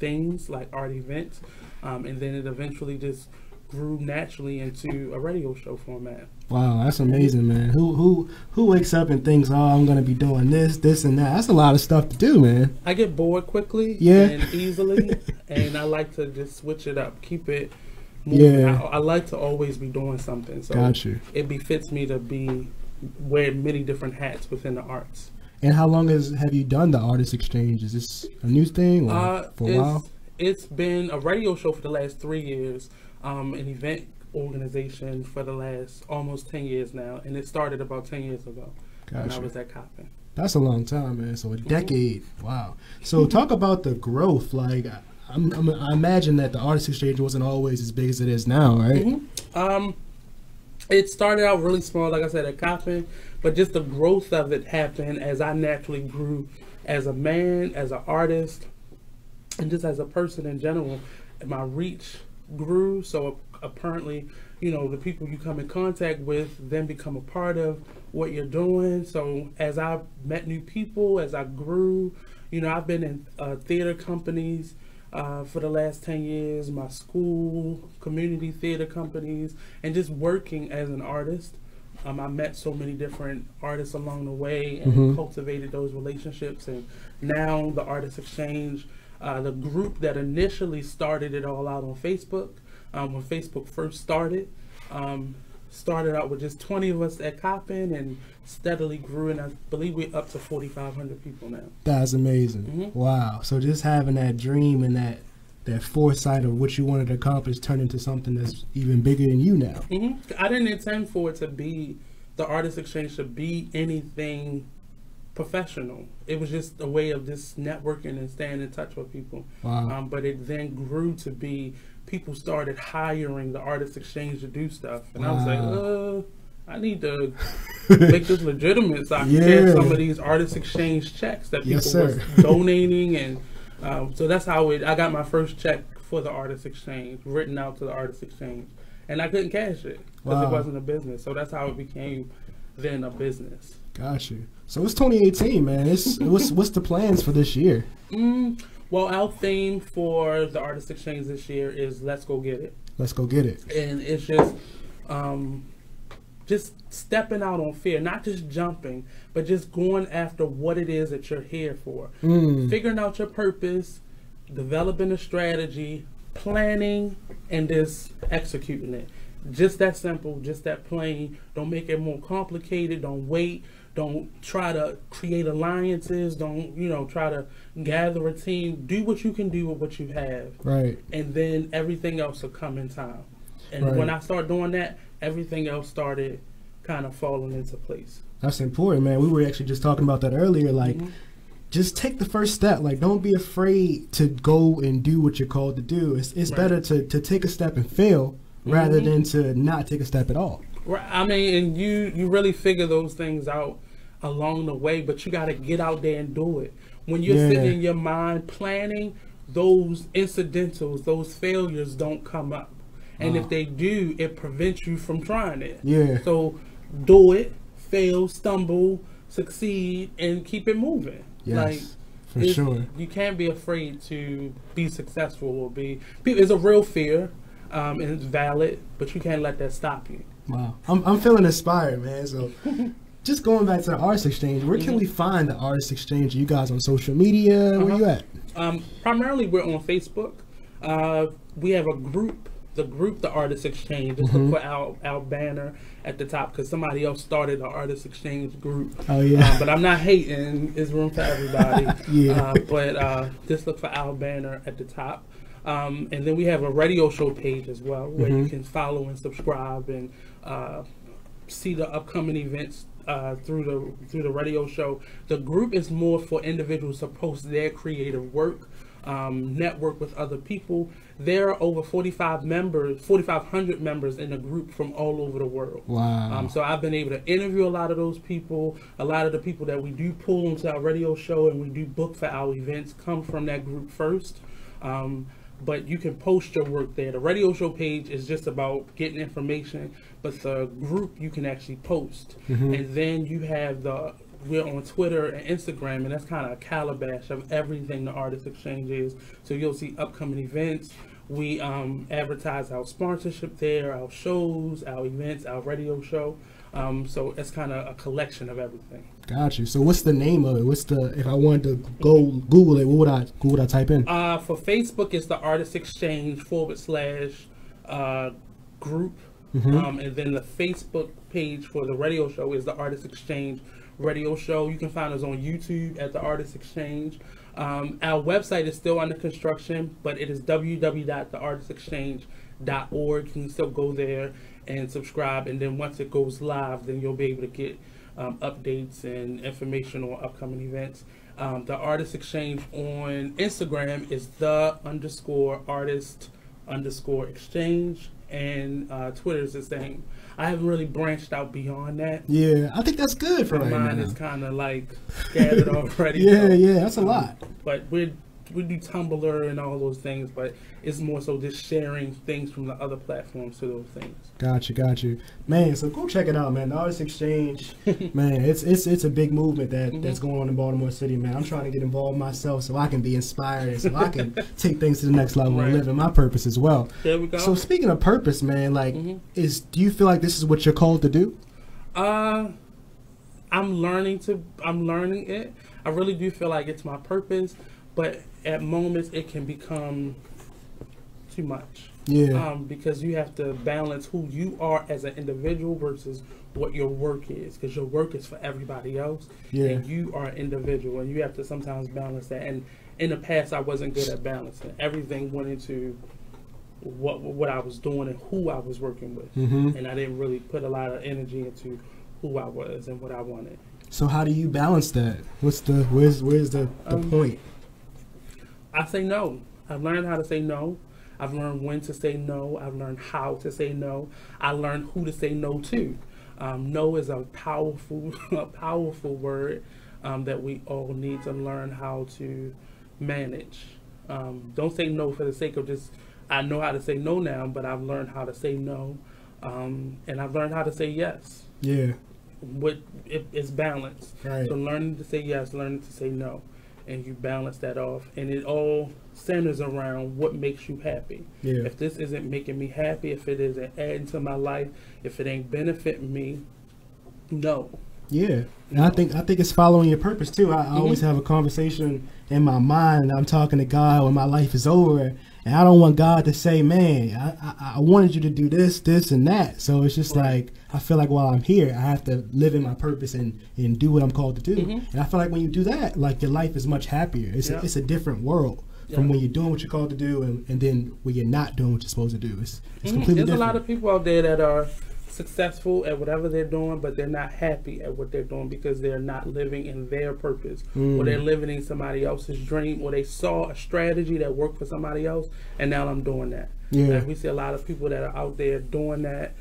things like art events, and then it eventually just grew naturally into a radio show format. Wow, that's amazing, man. Who wakes up and thinks, oh, I'm gonna be doing this and that? That's a lot of stuff to do, man. I get bored quickly and easily, and I like to just switch it up, keep it moving. Yeah. I like to always be doing something, so got you. It befits me to wear many different hats within the arts. And how long have you done the Artist Exchange? Is this a new thing or for a while? It's been a radio show for the last 3 years, an event organization for the last almost 10 years now, and it started about 10 years ago when I was at Coppin. That's a long time, man. So a decade. Wow. So talk about the growth. Like, I imagine that the Artist Exchange wasn't always as big as it is now, right? Mm-hmm. It started out really small, like I said, at Coppin, but just the growth of it happened as I naturally grew as a man, as an artist, and just as a person in general. My reach grew, so apparently, the people you come in contact with then become a part of what you're doing. So as I met new people, as I grew, you know, I've been in theater companies for the last 10 years, my school, community theater companies, and just working as an artist. I met so many different artists along the way and cultivated those relationships. And now the Artist Exchange, the group that initially started it all out on Facebook, when Facebook first started out with just 20 of us at Coppin and steadily grew, and I believe we're up to 4,500 people now. That's amazing. Wow. So just having that dream and that foresight of what you wanted to accomplish turned into something that's even bigger than you now. I didn't intend for it to be, the Artist Exchange to be anything professional. It was just a way of just networking and staying in touch with people. Wow. But it then grew to be, people started hiring the Artist Exchange to do stuff. And I was like, I need to make this legitimate so I can get some of these Artist Exchange checks that people was donating. And so that's how I got my first check for the Artist Exchange, written out to the Artist Exchange. And I couldn't cash it because it wasn't a business. So that's how it became then a business. Got you. So it's 2018, man. What's the plans for this year? Well, our theme for the Artist Exchange this year is "Let's Go Get It." Let's go get it. And it's just stepping out on fear, not just jumping, but just going after what it is that you're here for. Figuring out your purpose, developing a strategy, planning, and just executing it. Just that simple, just that plain. Don't make it more complicated. Don't wait. Don't try to create alliances. Don't, try to gather a team. Do what you can do with what you have. Right. And then everything else will come in time. And when I started doing that, everything else started kind of falling into place. That's important, man. We were actually just talking about that earlier. Like, just take the first step. Like, don't be afraid to go and do what you're called to do. It's better to take a step and fail rather than to not take a step at all. Right. I mean, and you really figure those things out along the way, but you got to get out there and do it. When you're sitting in your mind planning, those incidentals, those failures don't come up. And if they do, it prevents you from trying it. Yeah. So do it, fail, stumble, succeed, and keep it moving. Yes, for sure. You can't be afraid to be successful or be. It's a real fear, and it's valid, but you can't let that stop you. Wow, I'm feeling inspired, man. So, just going back to the Artist Exchange, where can we find the Artist Exchange? Are you guys on social media? Where you at? Primarily, we're on Facebook. We have a group. The Artist Exchange. Just look for our banner at the top, because somebody else started the Artist Exchange group. Oh yeah. But I'm not hating. There's room for everybody. But just look for our banner at the top. And then we have a radio show page as well, where you can follow and subscribe and see the upcoming events through the radio show. The group is more for individuals to post their creative work, network with other people. There are over 4,500 members in the group from all over the world. Wow. So I've been able to interview a lot of those people. A lot of the people that we do pull into our radio show and we do book for our events come from that group first. But you can post your work there. The radio show page is just about getting information, but the group you can actually post. And then you have we're on Twitter and Instagram, and that's kind of a calabash of everything the Artist Exchange is. So you'll see upcoming events. We advertise our sponsorship there, our shows, our events, our radio show. So it's kind of a collection of everything. Got you. So what's the name of it? If I wanted to go Google it, what would I type in? For Facebook, it's the Artist Exchange / group. And then the Facebook page for the radio show is the Artist Exchange Radio Show. You can find us on YouTube at the Artist Exchange. Our website is still under construction, but it is www.theartistexchange.org. You can still go there and subscribe, and then once it goes live, then you'll be able to get updates and information on upcoming events. The Artist Exchange on Instagram is _artist_exchange, and Twitter is the same. I haven't really branched out beyond that. Yeah, I think that's good for my right mind now. is kind of like scattered already. Yeah, that's a lot. But we're Tumblr and all those things, but it's more so just sharing things from the other platforms to those things. Got you, man. So go check it out, man. The Artist Exchange, man. It's a big movement that's going on in Baltimore City, man. I'm trying to get involved myself so I can be inspired and so I can take things to the next level and live in my purpose as well. There we go. So speaking of purpose, man, like, do you feel like this is what you're called to do? I'm learning it. I really do feel like it's my purpose, but at moments it can become too much. Yeah. Because you have to balance who you are as an individual versus what your work is, because your work is for everybody else. Yeah. And you are an individual, and you have to sometimes balance that. And in the past, I wasn't good at balancing. Everything went into what I was doing and who I was working with, and I didn't really put a lot of energy into who I was and what I wanted. So how do you balance that? Where's the point? I say no. I've learned how to say no. I've learned when to say no. I've learned how to say no. I learned who to say no to. No is a powerful word that we all need to learn how to manage. Don't say no for the sake of just, I know how to say no now, but I've learned how to say no. And I've learned how to say yes. Yeah. It's balance. Right. So learning to say yes, learning to say no. And you balance that off. And it all centers around what makes you happy. Yeah. If this isn't making me happy, if it isn't adding to my life, if it ain't benefiting me, no. Yeah. And I think it's following your purpose too. I always have a conversation in my mind, and I'm talking to God when my life is over, and I don't want God to say, man, I wanted you to do this, and that. So it's just like, I feel like while I'm here, I have to live in my purpose and do what I'm called to do. And I feel like when you do that, like, your life is much happier. It's a different world from when you're doing what you're called to do and then when you're not doing what you're supposed to do. It's completely different. There's a lot of people out there that are successful at whatever they're doing, but they're not happy at what they're doing because they're not living in their purpose, or they're living in somebody else's dream, or they saw a strategy that worked for somebody else, and now I'm doing that. Yeah. And we see a lot of people that are out there doing that,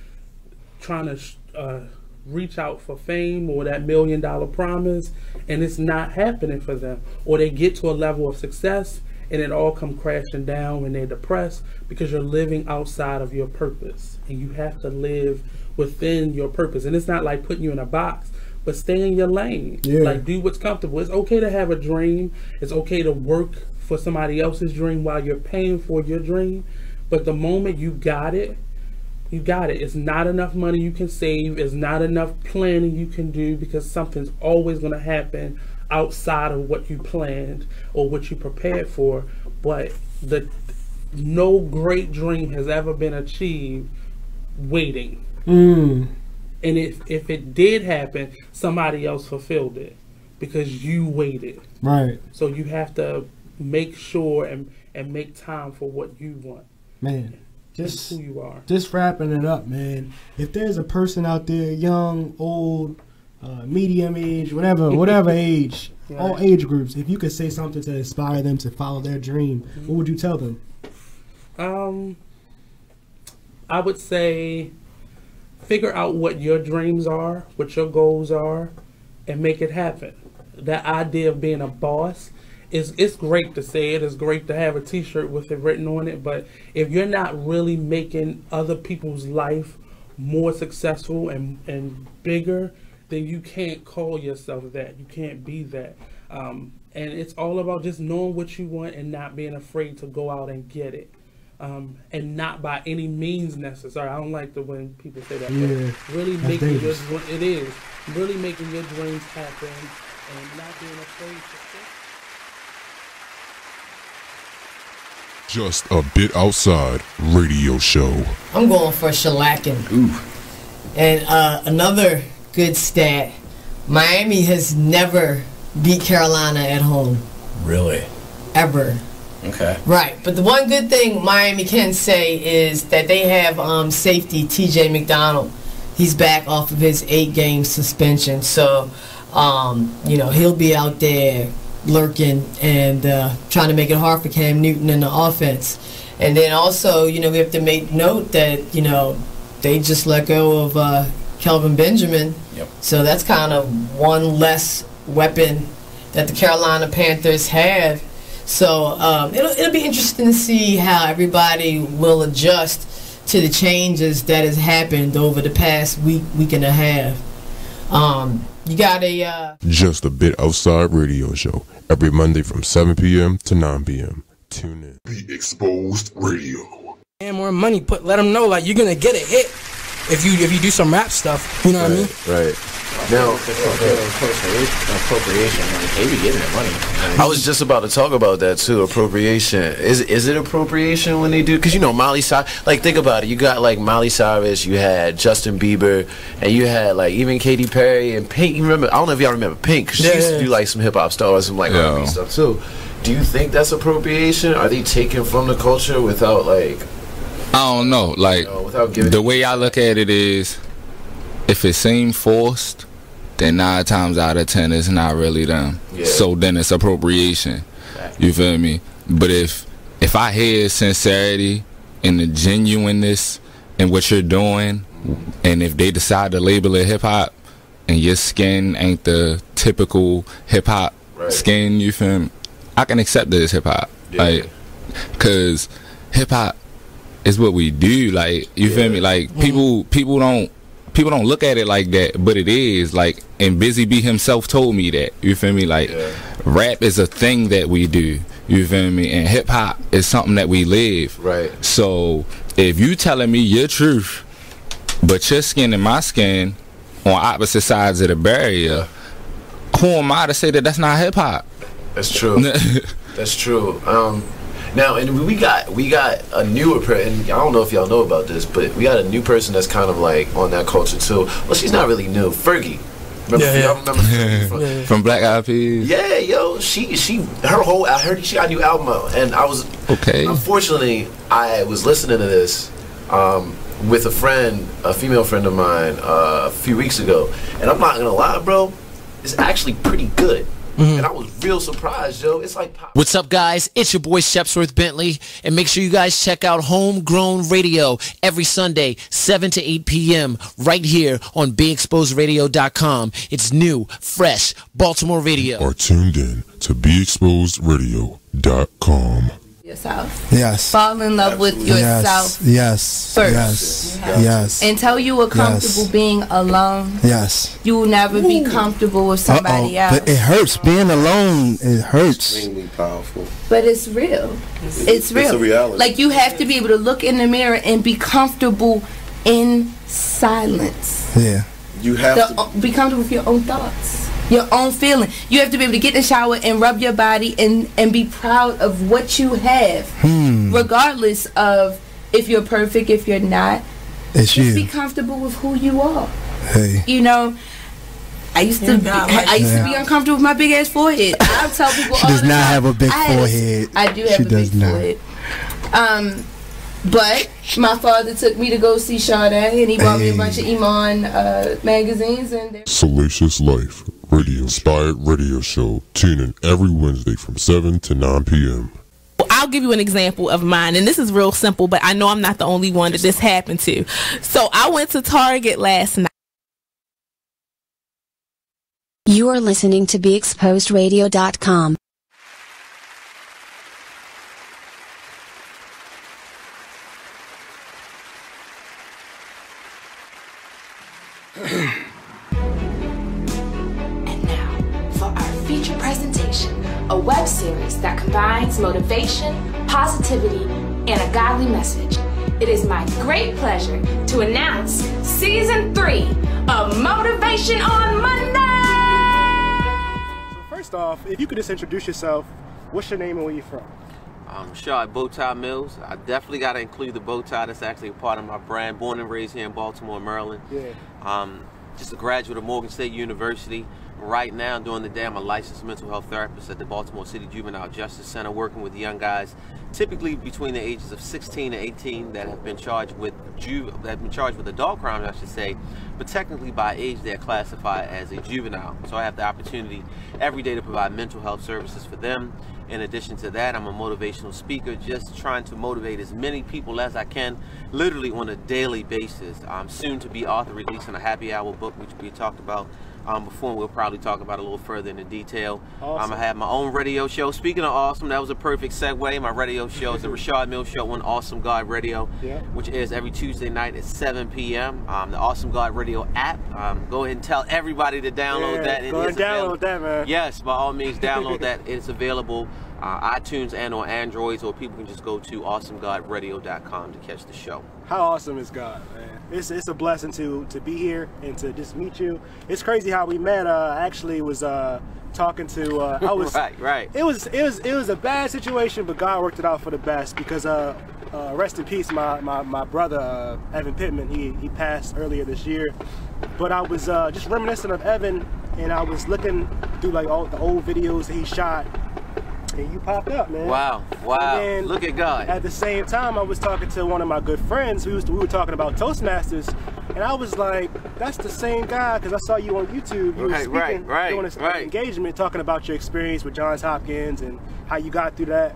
trying to reach out for fame or that $1 million promise, and it's not happening for them. Or they get to a level of success and it all come crashing down when they're depressed because you're living outside of your purpose, and you have to live within your purpose. And it's not like putting you in a box, but stay in your lane. Yeah. Like, do what's comfortable. It's okay to have a dream. It's okay to work for somebody else's dream while you're paying for your dream. But the moment you got it, you got it. It's not enough money you can save. It's not enough planning you can do, because something's always going to happen outside of what you planned or what you prepared for. But no great dream has ever been achieved waiting. And if it did happen, somebody else fulfilled it because you waited. Right. So you have to make sure and make time for what you want. Man, just who you are. Just wrapping it up, man. If there's a person out there, young, old, medium age, whatever age, Right. all age groups, if you could say something to inspire them to follow their dream, what would you tell them? I would say figure out what your dreams are, what your goals are, and make it happen. That idea of being a boss it's great to say it. It's great to have a t-shirt with it written on it, but if you're not really making other people's life more successful and bigger, then you can't call yourself that. You can't be that. And it's all about just knowing what you want and not being afraid to go out and get it. And not by any means necessary. I don't like when people say that. Yeah, but really making really making your dreams happen and not being afraid to think. Just a Bit Outside radio show. I'm going for shellacking. Ooh. And another good stat, Miami has never beat Carolina at home. Really? Ever. Okay. Right. But the one good thing Miami can say is that they have safety TJ McDonald. He's back off of his 8-game suspension. So, he'll be out there lurking and trying to make it hard for Cam Newton in the offense. And then also, we have to make note that, they just let go of Kelvin Benjamin. Yep. So that's kind of one less weapon that the Carolina Panthers have. So it'll be interesting to see how everybody will adjust to the changes that has happened over the past week and a half. You got a Just a Bit Outside radio show every Monday from 7 p.m. to 9 p.m. Tune in. Be Exposed Radio. And more money. Let them know like you're gonna get a hit if you do some rap stuff. You know what I mean? Right. Now, appropriation, they be getting that money. I was just about to talk about that too. Appropriation. Is it appropriation when they do? Because you know Miley Cyrus. Like think about it. You got like Miley Cyrus. You had Justin Bieber, and you had like even Katy Perry and Pink. You remember? I don't know if y'all remember Pink. She used to do like some hip hop stuff, some like R&B stuff too. Do you think that's appropriation? Are they taking from the culture without like? I don't know. Like the way I look at it is, if it seems forced, then 9 times out of 10 it's not really them. Yeah. So then it's appropriation. You feel me? But if I hear sincerity and the genuineness in what you're doing, and if they decide to label it hip hop, and your skin ain't the typical hip hop skin, you feel me? I can accept it as hip hop, like, cause hip hop is what we do. Like, you feel me? Like people don't look at it like that, but it is. Like, and Busy B himself told me that. You feel me? Like, rap is a thing that we do. You feel me? And hip hop is something that we live. Right. So if you telling me your truth, but your skin and my skin on opposite sides of the barrier, who am I to say that that's not hip hop? That's true. That's true. Now, and we got a newer person, and I don't know if y'all know about this, but we got a new person that's kind of like on that culture too. Well, she's not really new. Fergie. Y'all remember Fergie from Black Eyed Peas? Yeah, yo, I heard she got a new album out, and I was unfortunately I was listening to this with a female friend of mine a few weeks ago, and I'm not gonna lie, bro, it's actually pretty good. And I was real surprised, yo. It's like pop. What's up, guys? It's your boy Shepsworth Bentley, and make sure you guys check out Homegrown Radio every Sunday, 7 to 8 p.m. right here on BeExposedRadio.com. It's new, fresh Baltimore radio. Are tuned in to BeExposedRadio.com. Yourself. Yes. Fall in love with yourself. Yes. First. Yes. Until you are comfortable being alone. Yes. You will never be comfortable with somebody else. But it hurts. Being alone, it hurts. Extremely powerful. But it's real. It's real. It's a reality. Like, you have to be able to look in the mirror and be comfortable in silence. Yeah. You have to be comfortable with your own thoughts, your own feeling. You have to be able to get in the shower and rub your body and be proud of what you have, regardless of if you're perfect, if you're not. It's just be comfortable with who you are. Hey. You know, I used to be uncomfortable with my big ass forehead. I'll tell people she does not have a big forehead. I do have a big forehead. But my father took me to go see Sade, and he bought me a bunch of Iman magazines. And Salacious Life Radio Inspired Radio Show. Tune in every Wednesday from 7 to 9 p.m. I'll give you an example of mine, and this is real simple, but I know I'm not the only one that this happened to. So I went to Target last night. You are listening to BeExposedRadio.com. And now, for our feature presentation, a web series that combines motivation, positivity, and a godly message. It is my great pleasure to announce Season 3 of Motivation on Monday! So first off, if you could just introduce yourself, what's your name and where you're from? I'm Shaw Bowtie Mills. I definitely got to include the bow tie. That's actually a part of my brand. Born and raised here in Baltimore, Maryland. Yeah. Just a graduate of Morgan State University. Right now, during the day, I'm a licensed mental health therapist at the Baltimore City Juvenile Justice Center, working with young guys, typically between the ages of 16 to 18, that have been charged with adult crimes, I should say, but technically by age they're classified as a juvenile. So I have the opportunity every day to provide mental health services for them. In addition to that, I'm a motivational speaker, just trying to motivate as many people as I can, literally on a daily basis. I'm soon to be author releasing a happy hour book, which we talked about before. We'll probably talk about it a little further in detail. Awesome. I have my own radio show. Speaking of awesome, that was a perfect segue. My radio show is the Rashad Mills Show on Awesome God Radio, which airs every Tuesday night at 7 p.m. The Awesome God Radio app. Go ahead and tell everybody to download that. Go ahead and download that, man. Yes, by all means, download that. It's available iTunes and on Androids, or people can just go to awesomegodradio.com to catch the show. How awesome is God, man? It's a blessing to be here and to just meet you. It's crazy how we met. I actually was talking to I was right. It was a bad situation, but God worked it out for the best, because rest in peace, my brother Evan Pittman. He passed earlier this year. But I was just reminiscent of Evan, and I was looking through like all the old videos that he shot. And you popped up, man. Wow. And look at God. At the same time, I was talking to one of my good friends. We were talking about Toastmasters, and I was like, that's the same guy, because I saw you on YouTube. You were speaking, doing this engagement, talking about your experience with Johns Hopkins and how you got through that.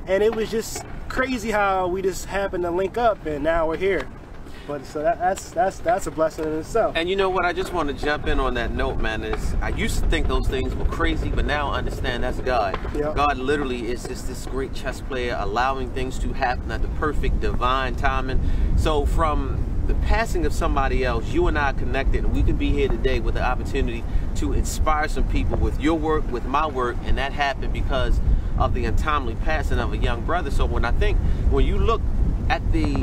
And it was just crazy how we just happened to link up, and now we're here. But so that's a blessing in itself. And you know what? I just want to jump in on that note, man. Is I used to think those things were crazy, but now I understand that's God. Yep. God literally is just this great chess player, allowing things to happen at the perfect divine timing. So from the passing of somebody else, you and I are connected, and we can be here today with the opportunity to inspire some people with your work, with my work, and that happened because of the untimely passing of a young brother. So when you look at the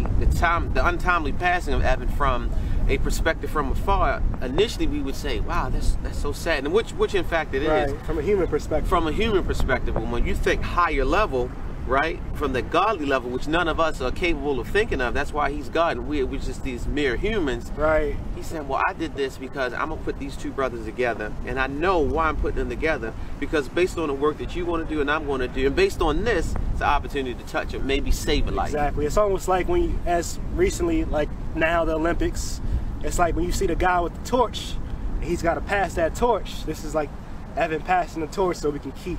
untimely passing of Evan from a perspective from afar, initially we would say, wow, that's so sad, and which in fact it is. From a human perspective. From a human perspective, and when you think higher level, right, from the godly level, which none of us are capable of thinking of, that's why he's God and we're just these mere humans. Right. He said, well, I did this because I'm gonna put these two brothers together, and I know why I'm putting them together, because based on the work that you want to do and I'm going to do, and based on this, it's an opportunity to touch it, maybe save a life. Exactly. It's almost like when you, as recently, like now the Olympics, it's like when you see the guy with the torch, he's got to pass that torch. This is like Evan passing the torch so we can keep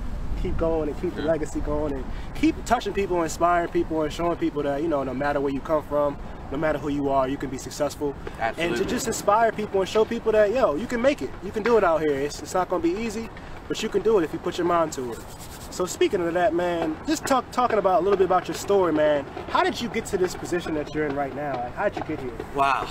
going and keep the legacy going and keep touching people, inspiring people, and showing people that, you know, no matter where you come from, no matter who you are, you can be successful. Absolutely. And to just inspire people and show people that, yo, you can make it. You can do it out here. It's not going to be easy, but you can do it if you put your mind to it. So speaking of that, man, just talking about a little bit about your story, man. How did you get to this position that you're in right now? Like, how did you get here? Wow.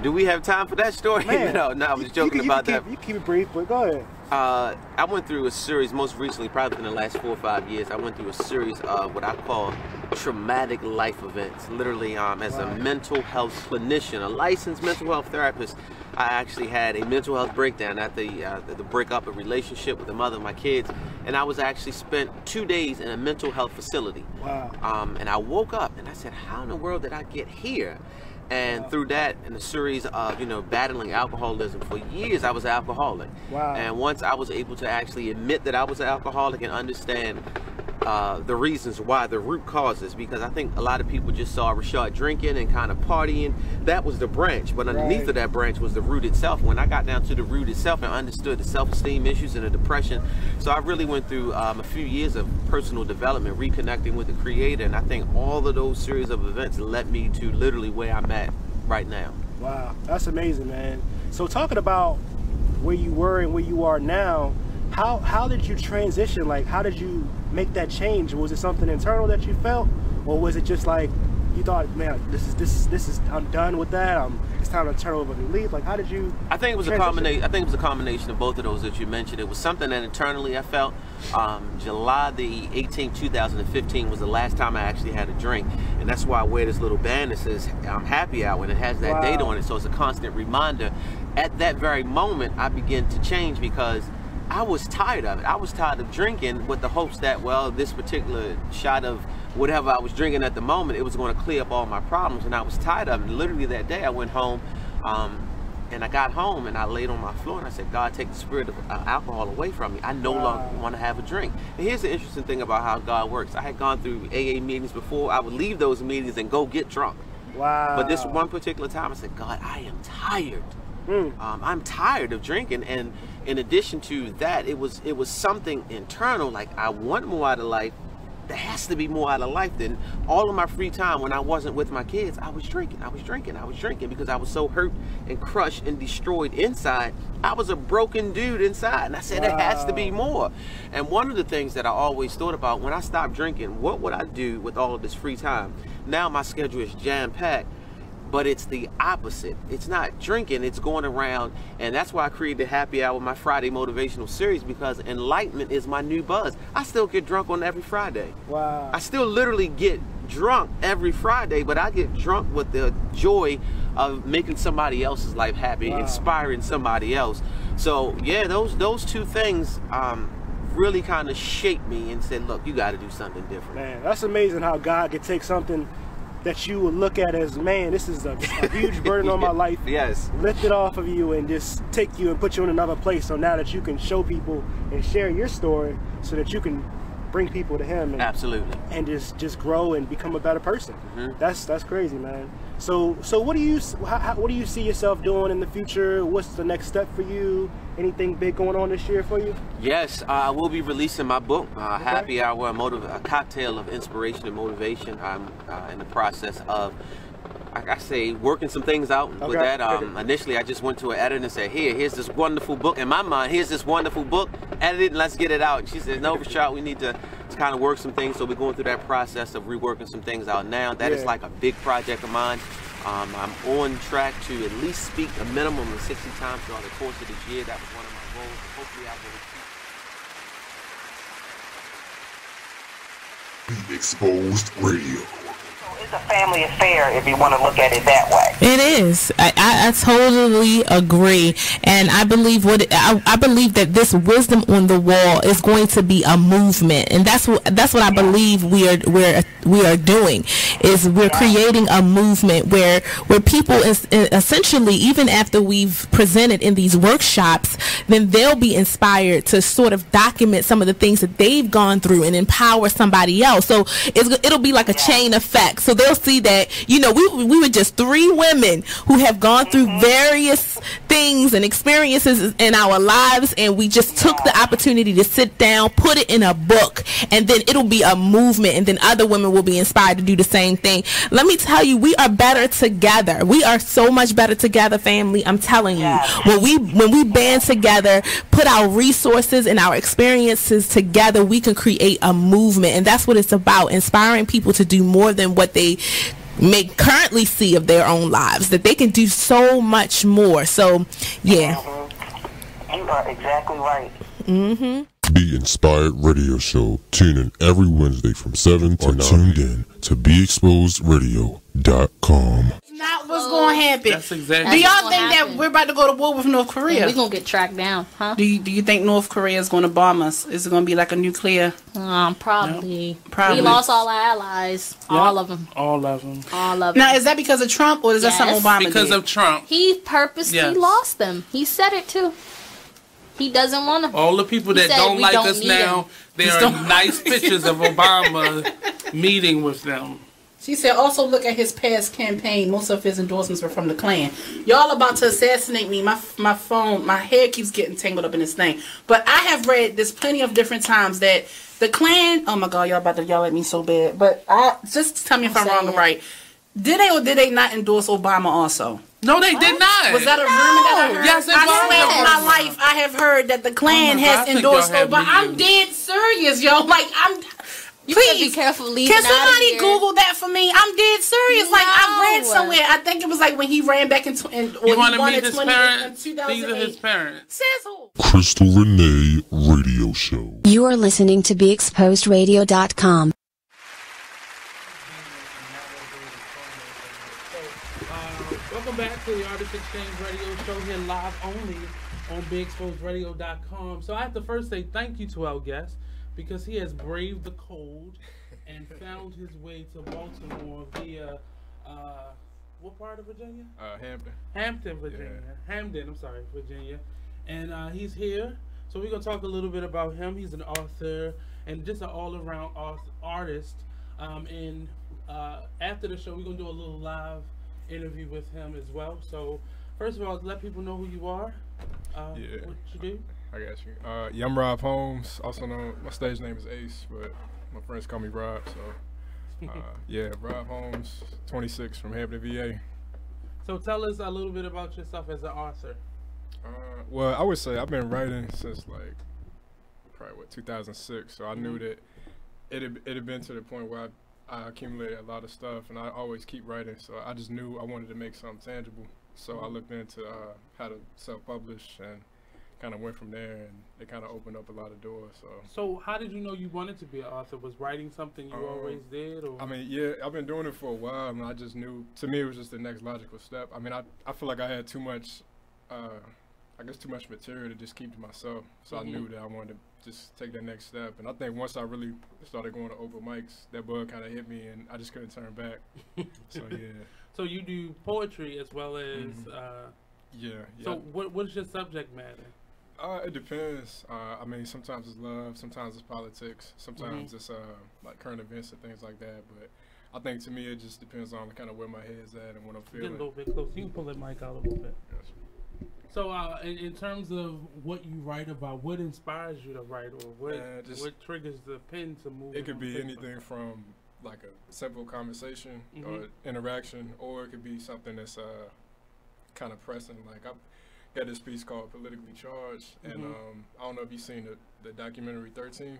Do we have time for that story? Man, no, I was joking about that. You keep it brief, but go ahead. I went through a series, most recently, probably in the last 4 or 5 years, I went through a series of what I call traumatic life events. Literally, as a mental health clinician, a licensed mental health therapist, I actually had a mental health breakdown at the breakup of relationship with the mother of my kids, and I was actually spent 2 days in a mental health facility. Wow. And I woke up and I said, how in the world did I get here? And through that, in a series of, battling alcoholism for years, I was an alcoholic. Wow. And once I was able to actually admit that I was an alcoholic and understand the reasons why, the root causes, because I think a lot of people just saw Rashad drinking and kind of partying. That was the branch, but underneath of that branch was the root itself. When I got down to the root itself and understood the self-esteem issues and the depression, so I really went through a few years of personal development, reconnecting with the Creator, and I think all of those series of events led me to literally where I'm at right now. Wow, that's amazing, man. So talking about where you were and where you are now, how did you transition? Like, how did you make that change? Was it something internal that you felt, or was it just like you thought, man, this is I'm done with that. It's time to turn over a new leaf. Like, how did you? I think it was a combination. I think it was a combination of both of those that you mentioned. It was something that internally I felt. July the 18th, 2015 was the last time I actually had a drink, and that's why I wear this little band that says happy hour, and it has that date on it, so it's a constant reminder. At that very moment, I began to change because I was tired of it. I was tired of drinking with the hopes that, well, this particular shot of whatever I was drinking at the moment, it was going to clear up all my problems, and I was tired of it. And literally that day I went home, and I got home and I laid on my floor and I said, God, take the spirit of alcohol away from me. I no longer want to have a drink. And here's the interesting thing about how God works. I had gone through AA meetings before. I would leave those meetings and go get drunk. Wow. But this one particular time I said, God, I am tired. I'm tired of drinking, and in addition to that, it was something internal. Like, I want more out of life, there has to be more out of life than all of my free time. When I wasn't with my kids, I was drinking because I was so hurt and crushed and destroyed inside. I was a broken dude inside, and I said, there has to be more. And one of the things that I always thought about, when I stopped drinking, what would I do with all of this free time? Now my schedule is jam-packed, but it's the opposite. It's not drinking, it's going around, and that's why I created Happy Hour, my Friday motivational series, because enlightenment is my new buzz. I still get drunk on every Friday. Wow. I still literally get drunk every Friday, but I get drunk with the joy of making somebody else's life happy, inspiring somebody else. So yeah, those two things really kind of shaped me and said, look, you got to do something different. Man, that's amazing how God could take something that you would look at as, man, this is a huge burden on my life. Yes. Lift it off of you and just take you and put you in another place. So now that you can show people and share your story so that you can bring people to him. And, absolutely. And just grow and become a better person. That's crazy, man. So what do you see yourself doing in the future? What's the next step for you? Anything big going on this year for you? Yes, I will be releasing my book, Happy Hour, a cocktail of inspiration and motivation. I'm in the process of, like I say, working some things out with that. Initially, I just went to an editor and said, here's this wonderful book. In my mind, here's this wonderful book. Edit it and let's get it out. And she said, no, Rashad, we need to kind of work some things. So we're going through that process of reworking some things out now. That is like a big project of mine. I'm on track to at least speak a minimum of 60 times throughout the course of this year. That was one of my goals. Hopefully I will Be Exposed Radio. It's a family affair if you want to look at it that way. It is. I totally agree, and I believe I believe that this wisdom on the wall is going to be a movement, and that's what I believe we are doing. Is we're creating a movement where people essentially, even after we've presented in these workshops, then they'll be inspired to sort of document some of the things that they've gone through and empower somebody else. So it'll be like a chain effect. So they'll see that, we were just three women who have gone through various things and experiences in our lives, and we just took the opportunity to sit down, put it in a book, and then it'll be a movement, and then other women will be inspired to do the same thing. Let me tell you, we are better together. We are so much better together, family. I'm telling you. When we band together, put our resources and our experiences together, we can create a movement, and that's what it's about, inspiring people to do more than what they may currently see of their own lives, that they can do so much more. So yeah, you are exactly right. Be Inspired Radio Show. Tune in every Wednesday from 7 to 9. Tuned in to BeExposedRadio.com. Not what's going to happen. That's exactly. Do y'all think that we're about to go to war with North Korea? We're going to get tracked down, huh? Do you think North Korea is going to bomb us? Is it going to be like a nuclear? Probably. Probably. We lost all our allies. Yep. All of them. All of them. All of them. Now, is that because of Trump, or is that something Obama did? Because of Trump. He purposely lost them. He said it too. He doesn't want to. All the people that don't like us now, there are nice pictures of Obama meeting with them. She said, also look at his past campaign. Most of his endorsements were from the Klan. Y'all about to assassinate me. My phone, my hair keeps getting tangled up in this thing. But I have read this plenty of different times that the Klan, oh my God, y'all about to yell at me so bad. But just tell me if I'm wrong or right. Did they or did they not endorse Obama also? No, they did not. Was that a rumor that I heard? Yes, it was. I swear on my life, I have heard that the Klan has endorsed Obama. I'm dead serious, yo. Like, please be careful leaving. Can somebody Google that for me? I'm dead serious. Like, I read somewhere. I think it was like when he ran back in you want to meet his parents? These are his parents. Says who? Crystal Renee Radio Show. You are listening to BeExposedRadio.com. Welcome back to the Artist Exchange Radio Show here live only on BeExposedRadio.com. So I have to first say thank you to our guest, because he has braved the cold and found his way to Baltimore via, what part of Virginia? Hampton, Virginia. Yeah. Hamden, I'm sorry, Virginia. And he's here. So we're going to talk a little bit about him. He's an author and just an all-around artist. And after the show, we're going to do a little live interview with him as well. So first of all, let people know who you are, what you do. I got you. I'm Rob Holmes, also known, my stage name is Ace, but My friends call me Rob. So, yeah, Rob Holmes, 26 from Hampton, VA. So tell us a little bit about yourself as an author. Well, I would say I've been writing since like probably 2006. So I knew that it had been to the point where I accumulated a lot of stuff, and I always keep writing. So I just knew I wanted to make something tangible. So I looked into how to self-publish and kind of went from there, and it kind of opened up a lot of doors. So how did you know you wanted to be an author? Was writing something you always did? Or? I mean, yeah, I've been doing it for a while, and I just knew, to me, it was just the next logical step. I mean, I feel like I had too much, I guess too much material to just keep to myself. So I knew that I wanted to just take that next step. And I think once I really started going to open mics, that bug kind of hit me, and I just couldn't turn back. So, yeah. So you do poetry as well as... Yeah. So what's your subject matter? It depends. I mean, sometimes it's love, sometimes it's politics, sometimes it's like current events and things like that. But I think to me, it just depends on kind of where my head's at and what I'm feeling. Get a little bit closer. You can pull that mic out a little bit. Yes. So, in terms of what you write about, what inspires you to write, or what triggers the pen to move? It could be anything from like a simple conversation or interaction, or it could be something that's kind of pressing. Like I've got this piece called "Politically Charged," and I don't know if you've seen the documentary 13th. It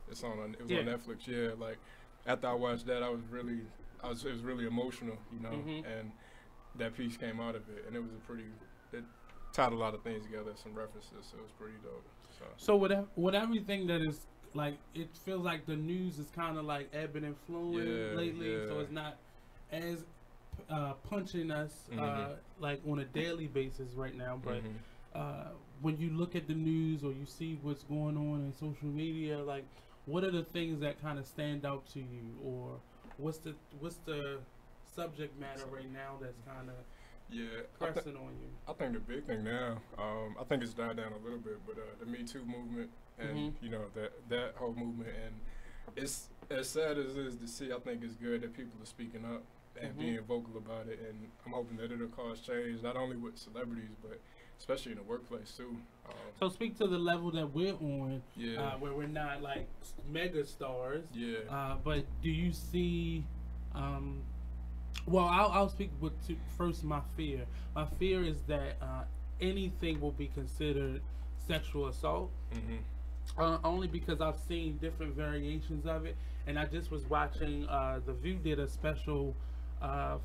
was on Netflix. Yeah, like after I watched that, it was really emotional, you know, and that piece came out of it, and it tied a lot of things together, some references, so it was pretty dope. So with everything that is, like, it feels like the news is kind of like ebbing and flowing lately, so it's not as punching us like on a daily basis right now, but when you look at the news or you see what's going on in social media, like, what are the things that kind of stand out to you, or what's the subject matter right now that's kind of pressing on you? I think the big thing now, I think it's died down a little bit, but the Me Too movement and you know that whole movement, and it's as sad as it is to see. I think it's good that people are speaking up and being vocal about it, and I'm hoping that it'll cause change, not only with celebrities, but especially in the workplace too. So speak to the level that we're on, where we're not like mega stars. But do you see? Well, I'll speak with first my fear. My fear is that anything will be considered sexual assault. Only because I've seen different variations of it, and I just was watching. The View did a special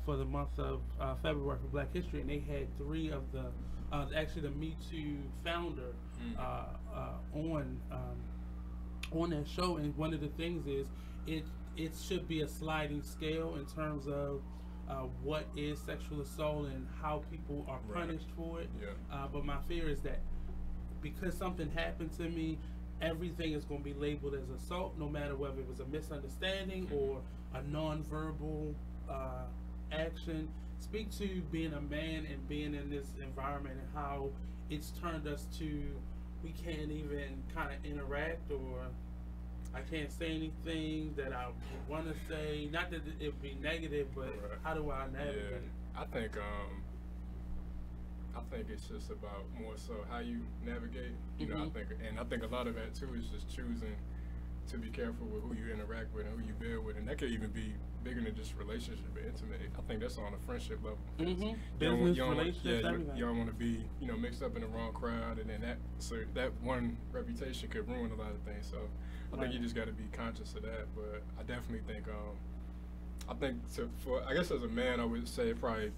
for the month of February for Black History, and they had 3 of the actually the Me Too founder on that show. And one of the things is it should be a sliding scale in terms of what is sexual assault and how people are punished for it. But my fear is that because something happened to me, everything is going to be labeled as assault, no matter whether it was a misunderstanding or a non-verbal action. Speak to being a man and being in this environment and how it's turned us to we can't even kind of interact, or I can't say anything that I want to say. Not that it be negative, but how do I navigate? I think it's just about more so how you navigate. You know, I think a lot of that too is just choosing to be careful with who you interact with and who you build with, and that could even be bigger than just relationship and intimate. I think that's on a friendship level. Business, relationships, everything. You don't want to be, you know, mixed up in the wrong crowd, and then that one reputation could ruin a lot of things. So I think you just got to be conscious of that. But I definitely think, I guess as a man, I would say it probably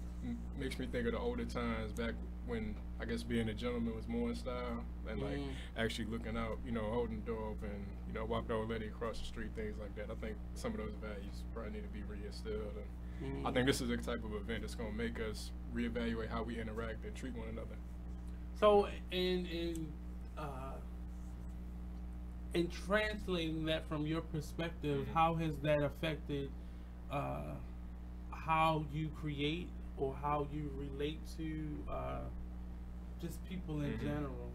makes me think of the older times back when I guess being a gentleman was more in style, and like actually looking out, you know, holding the door open, you know, walk the old lady across the street, things like that. I think some of those values probably need to be reinstilled, and I think this is the type of event that's going to make us reevaluate how we interact and treat one another. So in translating that from your perspective, how has that affected how you create or how you relate to just people in general?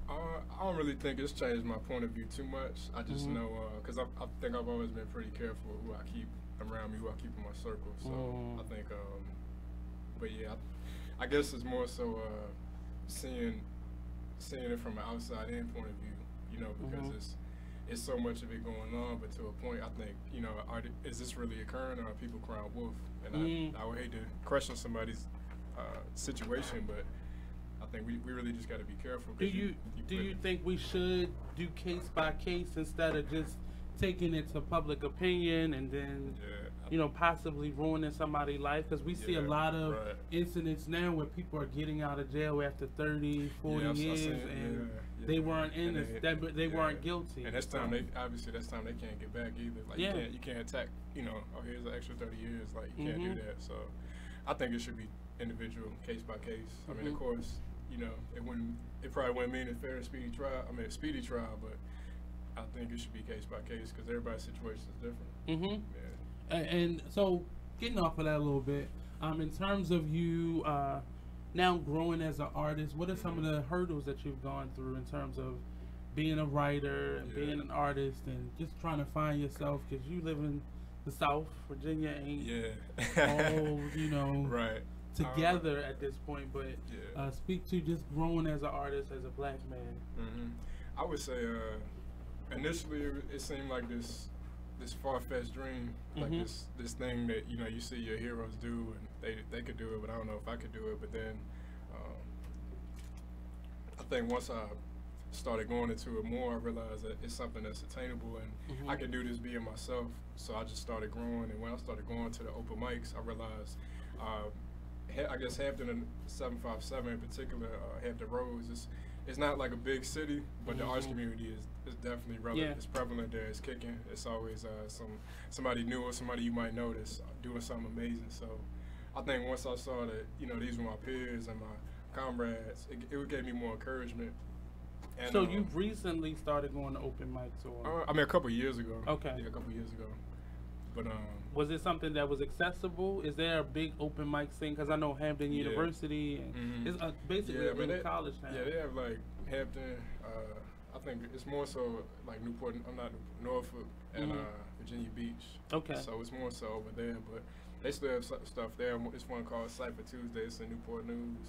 I don't really think it's changed my point of view too much. I just know, because I think I've always been pretty careful with who I keep around me, who I keep in my circle. So I think, but yeah, I guess it's more so seeing it from an outside in point of view, you know, because it's so much of it going on, but to a point, I think, you know, is this really occurring, or are people crying wolf? And I would hate to question somebody's situation, but I think we really just got to be careful. Do you think we should do case by case instead of just taking it to public opinion and then, you know, possibly ruining somebody's life? Because we see a lot of incidents now where people are getting out of jail after 30, 40 years, and they weren't they weren't guilty. And that's time that's time they can't get back either. Like you can't attack, you know, oh, here's an extra 30 years. Like you can't do that. So I think it should be individual, case by case. I mean, of course, you know, it probably wouldn't mean a fair and speedy trial. I mean, a speedy trial, but I think it should be case by case because everybody's situation is different. And so, getting off of that a little bit, in terms of you now growing as an artist, what are some of the hurdles that you've gone through in terms of being a writer and being an artist and just trying to find yourself? Because you live in the South, Virginia ain't all, you know, together at this point, but speak to just growing as an artist, as a black man. I would say initially it seemed like this far-fetched dream, like this thing that, you know, you see your heroes do, and they could do it, but I don't know if I could do it. But then I think once I started going into it more, I realized that it's something that's attainable, and I can do this being myself. So I just started growing, and when I started going to the open mics, I realized I guess Hampton and 757 in particular, Hampton Roads, it's not like a big city, but the arts community is definitely relevant. It's prevalent there. It's kicking. It's always somebody new or somebody you might know that's doing something amazing. So I think once I saw that, you know, these were my peers and my comrades, it gave me more encouragement. And, so you've recently started going to open mics, or? I mean, a couple of years ago. Okay. Yeah, a couple of years ago. But was it something that was accessible? Is there a big open mic scene? Because I know Hampton University, and it's basically a big college now. Yeah, they have like Hampton. I think it's more so like Norfolk and Virginia Beach. Okay. So it's more so over there, but they still have stuff there. It's one called Cypher Tuesday. It's in Newport News.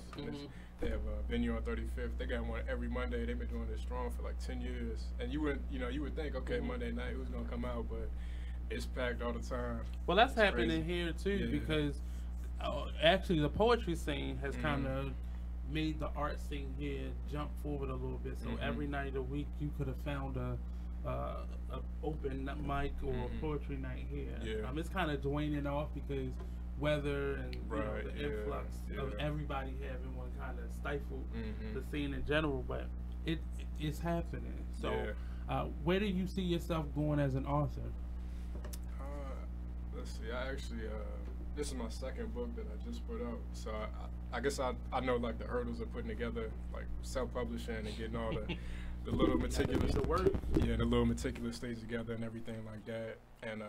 They have a venue on 35th. They got one every Monday. They've been doing this strong for like 10 years. And you would think, okay, Monday night who's gonna come out, but it's packed all the time. Well, that's happening here too, because actually the poetry scene has kind of made the art scene here jump forward a little bit. So every night of the week you could have found a open mic or a poetry night here. It's kind of waning off because weather and you know, the influx of everybody having one kind of stifled the scene in general, but it's happening. So where do you see yourself going as an author? Let's see, I actually, this is my second book that I just put out. So I guess I know like the hurdles of putting together like self-publishing and getting all the little meticulous, the little meticulous things together and everything like that. And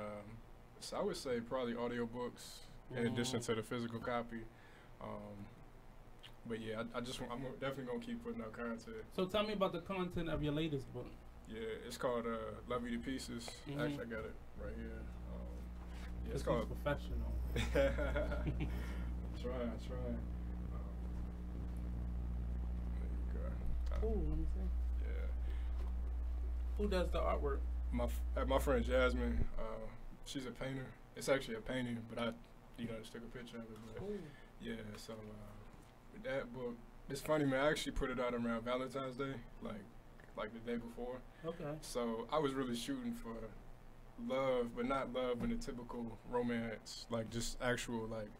so I would say probably audiobooks in addition to the physical copy. But yeah, I'm definitely gonna keep putting out content. So tell me about the content of your latest book. Yeah, it's called Love You to Pieces. Actually, I got it right here. Yeah, it's called professional. Try. There you go. Oh, let me see. Yeah. Who does the artwork? My friend Jasmine. She's a painter. It's actually a painting, but I just took a picture of it. But yeah, so with that book, it's funny, man. I actually put it out around Valentine's Day, like the day before. Okay. So I was really shooting for love, but not love in the typical romance, like just actual like.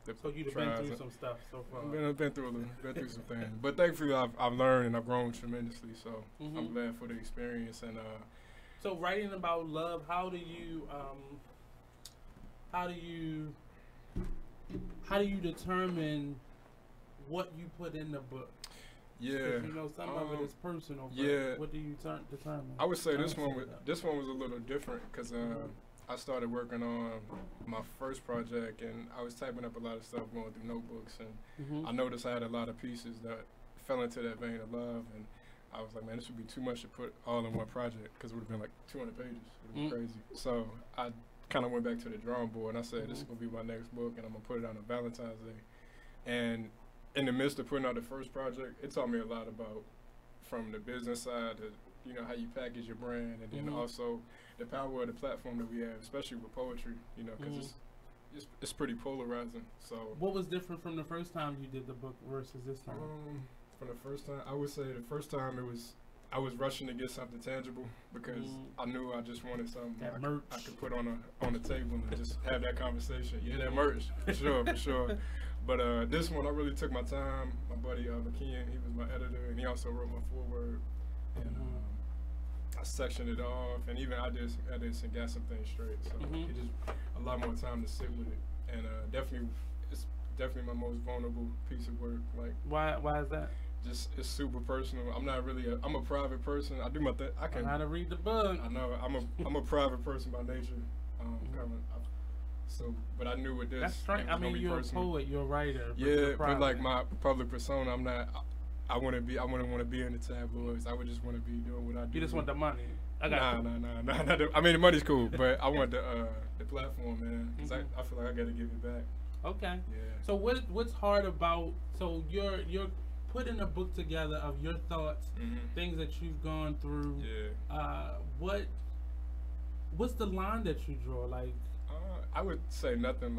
So you've been through some stuff so far. I've been through some things, but thankfully I've learned and I've grown tremendously. So I'm glad for the experience. And so writing about love, how do you determine what you put in the book? Yeah, you know, some of it is personal. But what do you determine? I would say this one was a little different because I started working on my first project and I was typing up a lot of stuff going through notebooks, and I noticed I had a lot of pieces that fell into that vein of love, and I was like, man, this would be too much to put all in one project because it would have been like 200 pages. It would be crazy. So I kind of went back to the drawing board and I said, this is going to be my next book, and I'm going to put it out on Valentine's Day. And in the midst of putting out the first project, it taught me a lot about, from the business side to you know, how you package your brand, and then also the power of the platform that we have, especially with poetry, you know, because it's pretty polarizing. So what was different from the first time you did the book versus this time? From the first time, I would say the first time I was rushing to get something tangible because I knew I just wanted something I could put on the table and just have that conversation. Yeah, that merch, for sure. But this one, I really took my time. My buddy McKeon, he was my editor, and he also wrote my foreword. And I sectioned it off, and even I did some edits and got some things straight. So it just a lot more time to sit with it, and it's definitely my most vulnerable piece of work. Like, why is that? Just it's super personal. I'm not really I'm a private person. I do my thing. I can know how to read the book. I know. I'm a private person by nature. But I knew with this. That's right. I mean, you're personal. A poet. You're a writer. Yeah, but like my public persona, I'm not. I wouldn't want to be in the tabloids. I would just want to be doing what I do. You just want the money. Nah. I mean, the money's cool, but I want the platform, man. Cause I feel like I got to give it back. Okay. Yeah. So what's hard about you're putting a book together of your thoughts, things that you've gone through. Yeah. What's the line that you draw? Like, I would say nothing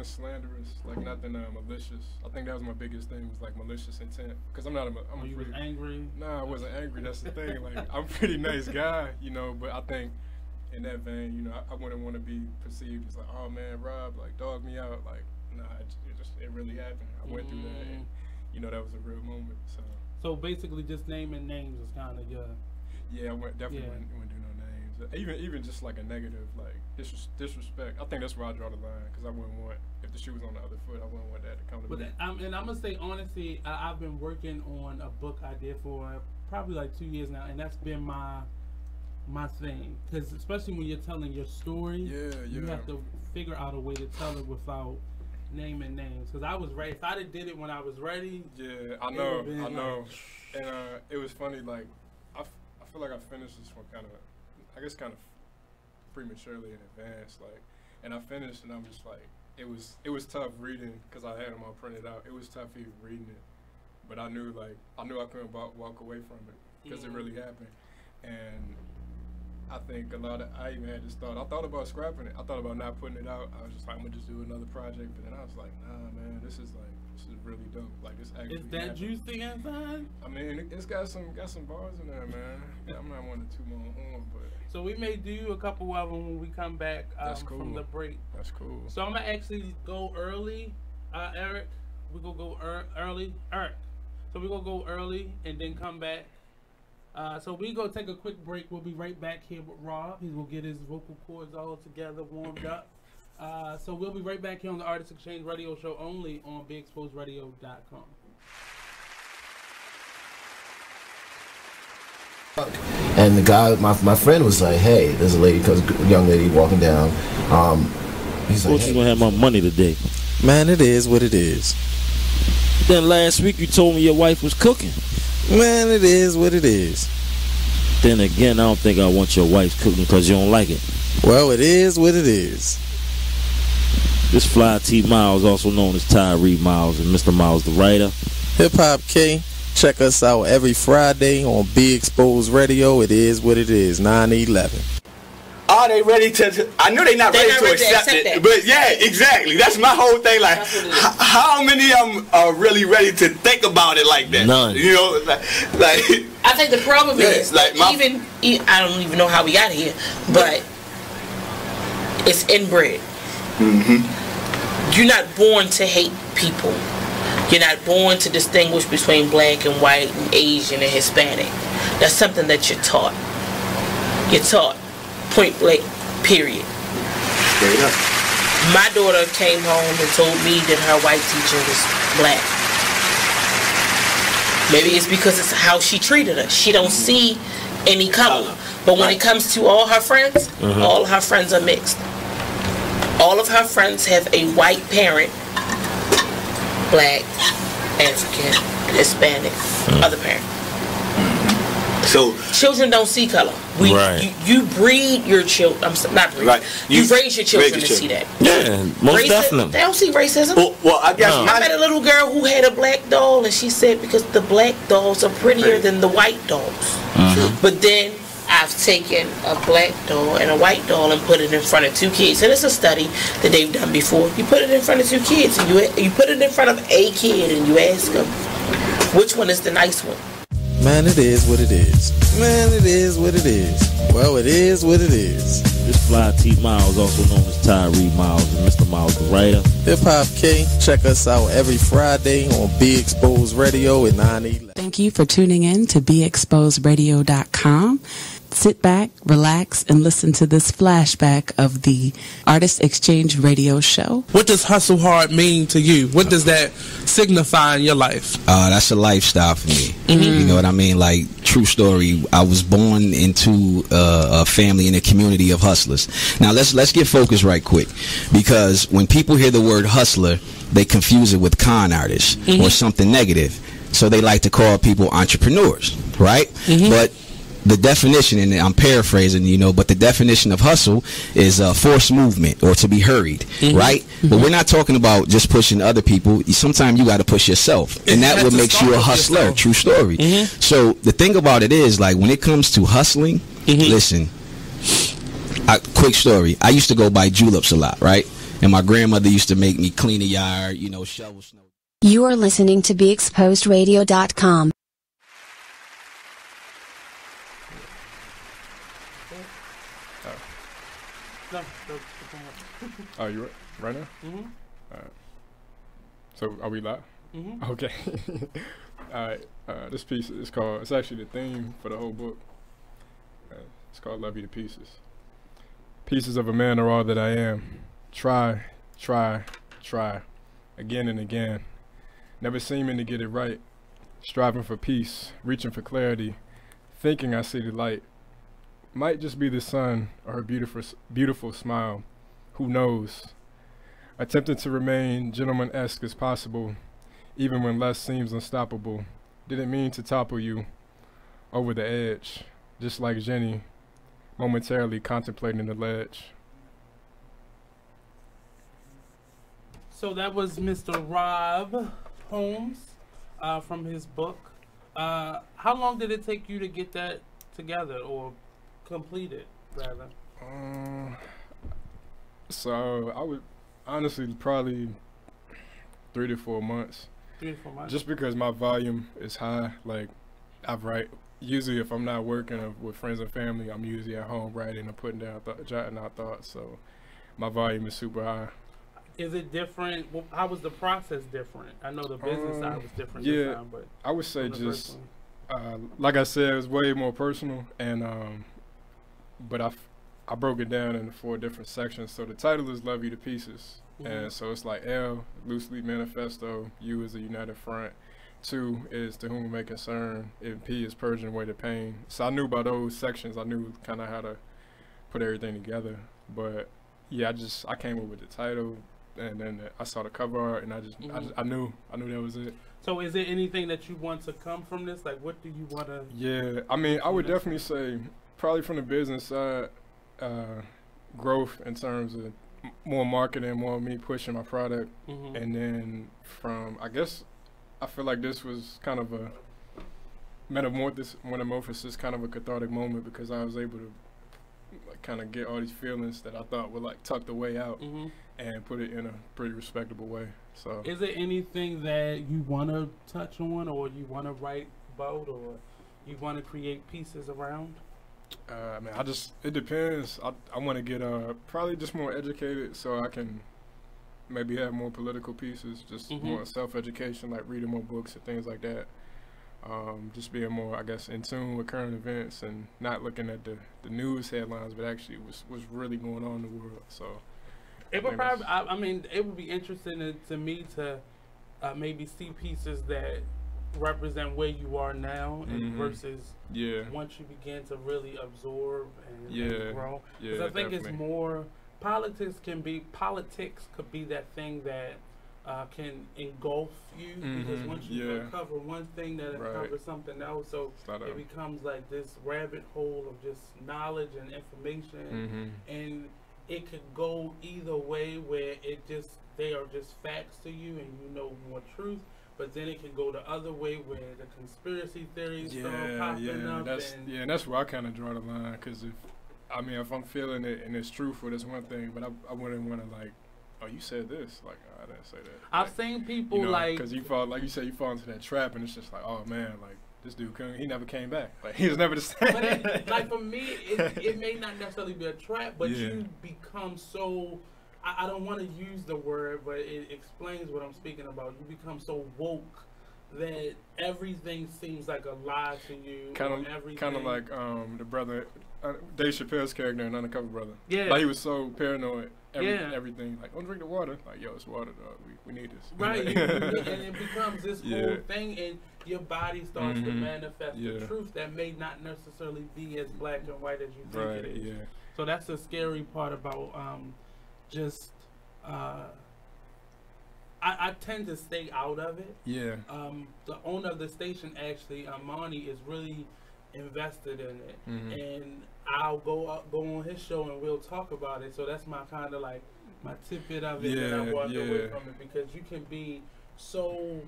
slanderous, like nothing malicious. I think that was my biggest thing, was like malicious intent. Because I'm not you was angry? Nah, I wasn't angry. That's the thing. Like, I'm a pretty nice guy, you know. But I think in that vein, you know, I wouldn't want to be perceived as like, oh man, Rob, like, dog me out. Like, nah, it really happened. I went through that, and you know, that was a real moment. So basically, just naming names was kind of your. Yeah, I definitely wouldn't do no names. Even just like a negative, like disrespect. I think that's where I draw the line, because I wouldn't want, if the shoe was on the other foot, I wouldn't want that to come to me. And I'm gonna say honestly, I've been working on a book idea for probably like 2 years now, and that's been my thing. Because especially when you're telling your story, you have to figure out a way to tell it without naming names. Because I was ready. If I'd have did it when I was ready, I know. And it was funny. Like, I feel like I finished this one kind of prematurely in advance. Like, and I finished, and I'm just like, it was tough reading, because I had them all printed out. It was tough even reading it, but I knew I couldn't walk away from it, because it really happened. And I think I even had this thought. I thought about scrapping it. I thought about not putting it out. I was just like, I'm gonna just do another project. But then I was like, nah, man, this is really dope. Like, this actually. Is that juicy inside? I mean, it's got some bars in there, man. Yeah, I'm not one to toot my own horn, but. So we may do a couple of them when we come back from the break. That's cool. So I'm gonna actually go early, Eric. We're gonna go early, Eric. So we're gonna go early and then come back. So we gonna take a quick break. We'll be right back here with Rob. He's gonna get his vocal cords all together, warmed up. So we'll be right back here on the Artist Exchange Radio Show, only on BigExposedRadio.com. And the guy, my friend was like, hey, there's a young lady walking down. He's like, you gonna have my money today. Man, it is what it is. Then last week you told me your wife was cooking. Man, it is what it is. Then again, I don't think I want your wife cooking because you don't like it. Well, it is what it is. This Fly T Miles, also known as Tyree Miles, and Mr. Miles the writer. Hip Hop K. Check us out every Friday on Be Exposed Radio. It is what it is, 9/11. Are they ready to? I know they're not ready to accept it, but yeah, exactly. That's my whole thing. Like, how many of them are really ready to think about it like that? None. You know, like I think the problem is, like, I don't even know how we got here, but it's inbred. You're not born to hate people. You're not born to distinguish between black and white and Asian and Hispanic. That's something that you're taught. You're taught, point blank, period. Straight up. My daughter came home and told me that her white teacher was black. Maybe it's because it's how she treated her. She don't see any color. But when it comes to all her friends, all her friends are mixed. All of her friends have a white parent, black, African, Hispanic, other parent. So children don't see color. You breed your children. Not breed. Right. You raise your children to see that. Yeah, most definitely. They don't see racism. Well, I guess I met a little girl who had a black doll, and she said because the black dolls are prettier than the white dolls. But then I've taken a black doll and a white doll and put it in front of two kids. And it's a study that they've done before. You put it in front of two kids, and you put it in front of a kid, and you ask them, which one is the nice one? Man, it is what it is. Man, it is what it is. Well, it is what it is. This Fly T Miles, also known as Tyree Miles, and Mr. Miles the writer. Hip Hop K. Check us out every Friday on Be Exposed Radio at 9/11. Thank you for tuning in to BeExposedRadio.com. Sit back, relax, and listen to this flashback of the Artist Exchange Radio Show. What does hustle hard mean to you? What does that signify in your life? That's a lifestyle for me. You know what I mean? Like, true story. I was born into a family and a community of hustlers. Now let's get focused right quick, because when people hear the word hustler, they confuse it with con artist or something negative. So they like to call people entrepreneurs, right? But the definition, and I'm paraphrasing, but the definition of hustle is forced movement or to be hurried, right? But we're not talking about just pushing other people. Sometimes you got to push yourself, and that what makes you a hustler. True story. So the thing about it is, like, when it comes to hustling, listen, quick story. I used to go buy juleps a lot, right? And my grandmother used to make me clean the yard, shovel snow. You are listening to BeExposedRadio.com. Oh, you right now? So are we live? Okay. All right. This piece is called, it's actually the theme for the whole book. It's called Love You to Pieces. Pieces of a man are all that I am. Try, again and again. Never seeming to get it right. Striving for peace, reaching for clarity, thinking I see the light. Might just be the sun or her beautiful smile. Who knows? Attempting to remain gentleman-esque as possible, even when less seems unstoppable. Didn't mean to topple you over the edge, just like Jenny, momentarily contemplating the ledge. So that was Mr. Rob Holmes from his book. How long did it take you to get that together, or complete it, rather? So I would honestly probably 3 to 4 months. 3 to 4 months. Just because my volume is high. Like, I write usually if I'm not working with friends and family, I'm usually at home writing or putting down jotting out thoughts. So my volume is super high. Is it different? How was the process different? I know the business side was different. Yeah, this time, but I would say just like I said, it was way more personal, and but I broke it down into 4 different sections. So the title is Love You to Pieces. And so it's like L, loosely manifesto, U is a united front, 2 is to whom it may concern, and P is purging away the pain. So I knew by those sections, I knew kind of how to put everything together. But yeah, I came up with the title, and then I saw the cover art, and I knew that was it. So is there anything that you want to come from this? Like, what do you want to? Yeah, I mean, I would definitely say probably from the business side, growth in terms of more marketing, more me pushing my product, and then from, I guess, I feel like this was kind of a metamorphosis, kind of a cathartic moment, because I was able to like kind of get all these feelings that I thought were like tucked away out and put it in a pretty respectable way. So is there anything that you want to touch on, or you want to write about, or you want to create pieces around? I mean, it depends. I want to get probably just more educated, so I can maybe have more political pieces, just more self-education, like reading more books and things like that. Just being more, I guess, in tune with current events and not looking at the news headlines, but actually what's really going on in the world. So it would probably, I mean, it would be interesting to me to maybe see pieces that represent where you are now and versus once you begin to really absorb and grow. Because I think it's more politics could be that thing that can engulf you, because once you uncover one thing, that uncovers something else, so it becomes like this rabbit hole of just knowledge and information, and it could go either way, where they are just facts to you and you know more truth, but then it can go the other way where the conspiracy theories start popping up. And that's where I kind of draw the line, because if I'm feeling it and it's truthful, that's one thing, but I wouldn't want to, like, oh, you said this, like, I didn't say that. I've seen people, you know, like, because you fall, like you said, you fall into that trap, and it's just like, oh man, like, this dude he never came back, like, he was never the same. But like, for me, it may not necessarily be a trap, but you become so, I don't want to use the word, but it explains what I'm speaking about. You become so woke that everything seems like a lie to you. Kind of like the brother, Dave Chappelle's character in Undercover Brother. Yeah. Like, he was so paranoid. Everything, like, don't drink the water. Like, yo, it's water, dog. We need this. Right. And it becomes this whole thing, and your body starts to manifest the truth that may not necessarily be as black and white as you think it is. So that's the scary part about I tend to stay out of it. Yeah. The owner of the station, actually, Monty, is really invested in it, and I'll go on his show and we'll talk about it. So that's my kind of like my tidbit of it, and I walk away from it, because you can be so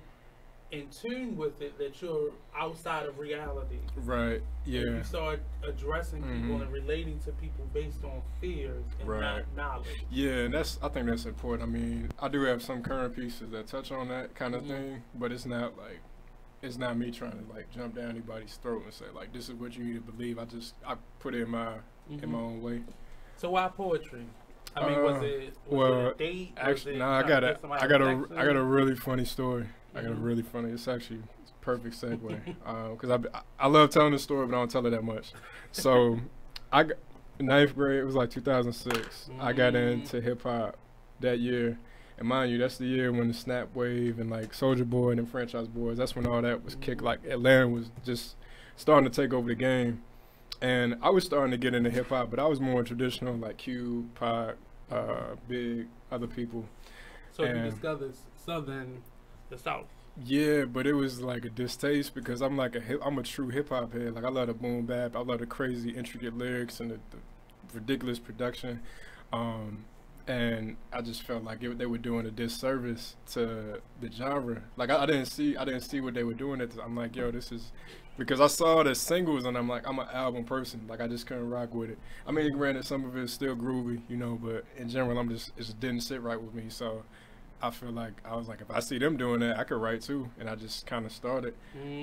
in tune with it that you're outside of reality. Right. Yeah. And you start addressing people and relating to people based on fears and not knowledge. Yeah, and I think that's important. I mean, I do have some current pieces that touch on that kind of thing, but it's not me trying to, like, jump down anybody's throat and say, like, this is what you need to believe. I put it in my own way. So why poetry? I mean, was it a date? Actually, no. I got a really funny story. It's actually a perfect segue, because I love telling the story, but I don't tell it that much. So, in 9th grade, it was like 2006. I got into hip hop that year, and mind you, that's the year when the Snap Wave and, like, Soulja Boy and Franchise Boys, that's when all that was kicked. Like, Atlanta was just starting to take over the game, and I was starting to get into hip hop, but I was more traditional, like Q, Pac, Big, other people. So you discovered the South. Yeah, but it was like a distaste, because I'm a true hip hop head. Like, I love the boom bap, I love the crazy intricate lyrics and the ridiculous production, and I just felt like they were doing a disservice to the genre. Like, I didn't see what they were doing. I'm like, yo, this is, because I saw the singles and I'm like, I'm an album person. Like, I just couldn't rock with it. I mean, granted, some of it's still groovy, you know, but in general, it just didn't sit right with me. So I feel like I was like, if I see them doing that, I could write too. And I just kind of started.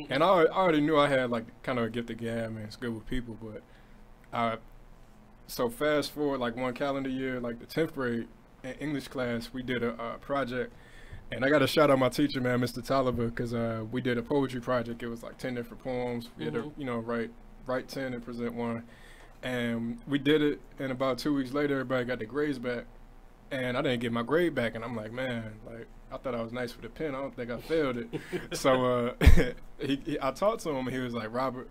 And I already knew I had, like, kind of a gift of gab, and it's good with people. But so fast forward, like, one calendar year, like the 10th grade in English class, we did a project. And I got to shout out my teacher, man, Mr. Tolliver, because we did a poetry project. It was like 10 different poems. We had to, you know, write 10 and present one. And we did it, and about 2 weeks later, everybody got their grades back. And I didn't get my grade back, and I'm like, man, like, I thought I was nice with a pen. I don't think I failed it. So I talked to him, and he was like, Robert,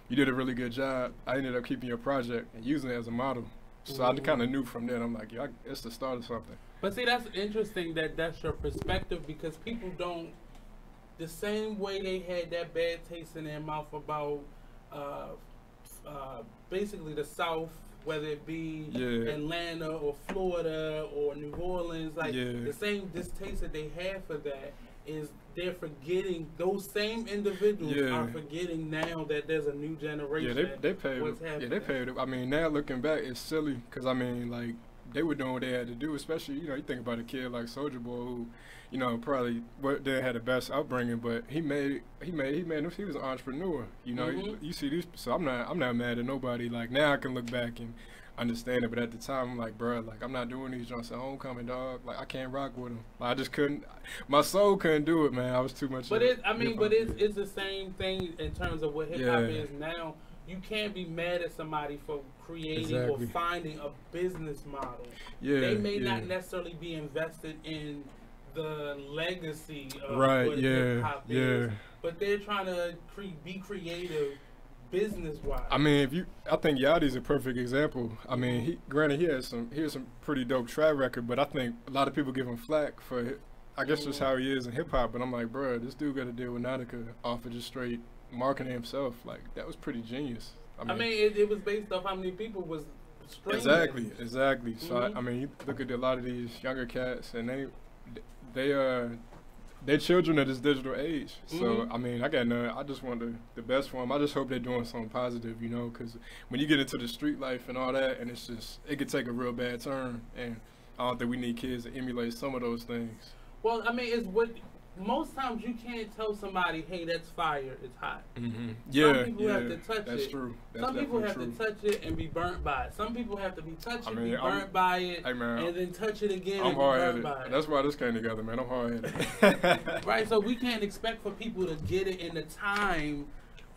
you did a really good job. I ended up keeping your project and using it as a model. So I kind of knew from then. I'm like, yeah, it's the start of something. But see, that's interesting that that's your perspective, because people don't, the same way they had that bad taste in their mouth about basically the South, whether it be Atlanta or Florida or New Orleans, like the same distaste that they have for that is they're forgetting, those same individuals are forgetting now that there's a new generation. Yeah, they paid. Yeah, they paid. I mean, now looking back, it's silly, because I mean, like, they were doing what they had to do, especially, you know, you think about a kid like Soulja Boy, who, you know, probably didn't have the best upbringing, but he was an entrepreneur, you know. You see these, so I'm not mad at nobody. Like, now I can look back and understand it, but at the time, I'm like, bro, like, I'm not doing these joints at homecoming, dog. Like, I can't rock with them. Like, I just couldn't, my soul couldn't do it, man. I was too much. But it's the same thing in terms of what hip hop is now. You can't be mad at somebody for creating or finding a business model. They may not necessarily be invested in the legacy of what hip hop is, but they're trying to be creative business-wise. I mean, I think Yachty's a perfect example. I mean, he has some pretty dope track record, but I think a lot of people give him flack for I guess just how he is in hip hop. But I'm like, bro, this dude got to deal with Nautica off of just straight marketing himself. Like, that was pretty genius. I mean, it was based off how many people was streaming. Exactly. So I mean, you look at a lot of these younger cats, and they're children of this digital age. So I mean, I just want the best for them. I just hope they're doing something positive, you know, because when you get into the street life and all that, and it could take a real bad turn. And I don't think we need kids to emulate some of those things. Well, I mean, it's what most times you can't tell somebody, hey, that's fire, it's hot. Yeah, some people have to touch it. That's true. Some people have to touch it and be burnt by it. Some people have to be touched and be burnt by it, and then touch it again and be burnt by it. That's why this came together, man. I'm hard-headed. Right, so we can't expect for people to get it in the time,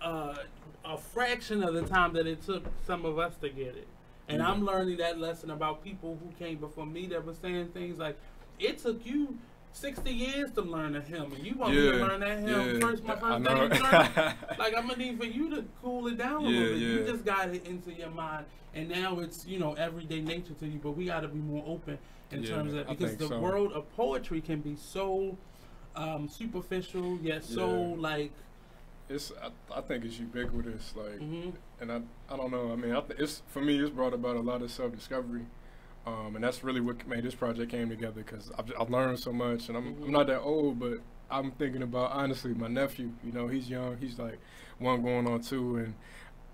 a fraction of the time that it took some of us to get it. And I'm learning that lesson about people who came before me that were saying things like, it took you 60 years to learn a hymn, and you want me to learn that hymn first. My first day you learn. Like, I'm gonna need for you to cool it down a little bit. You just got it into your mind, and now it's, you know, everyday nature to you. But we got to be more open in terms of that, because the world of poetry can be so superficial, yet so like. I think it's ubiquitous, like, and I don't know. I mean, it's for me. It's brought about a lot of self-discovery. And that's really what made this project came together, because I've learned so much, and I'm not that old, but I'm thinking about, honestly, my nephew. You know, he's young. He's like 1 going on 2, and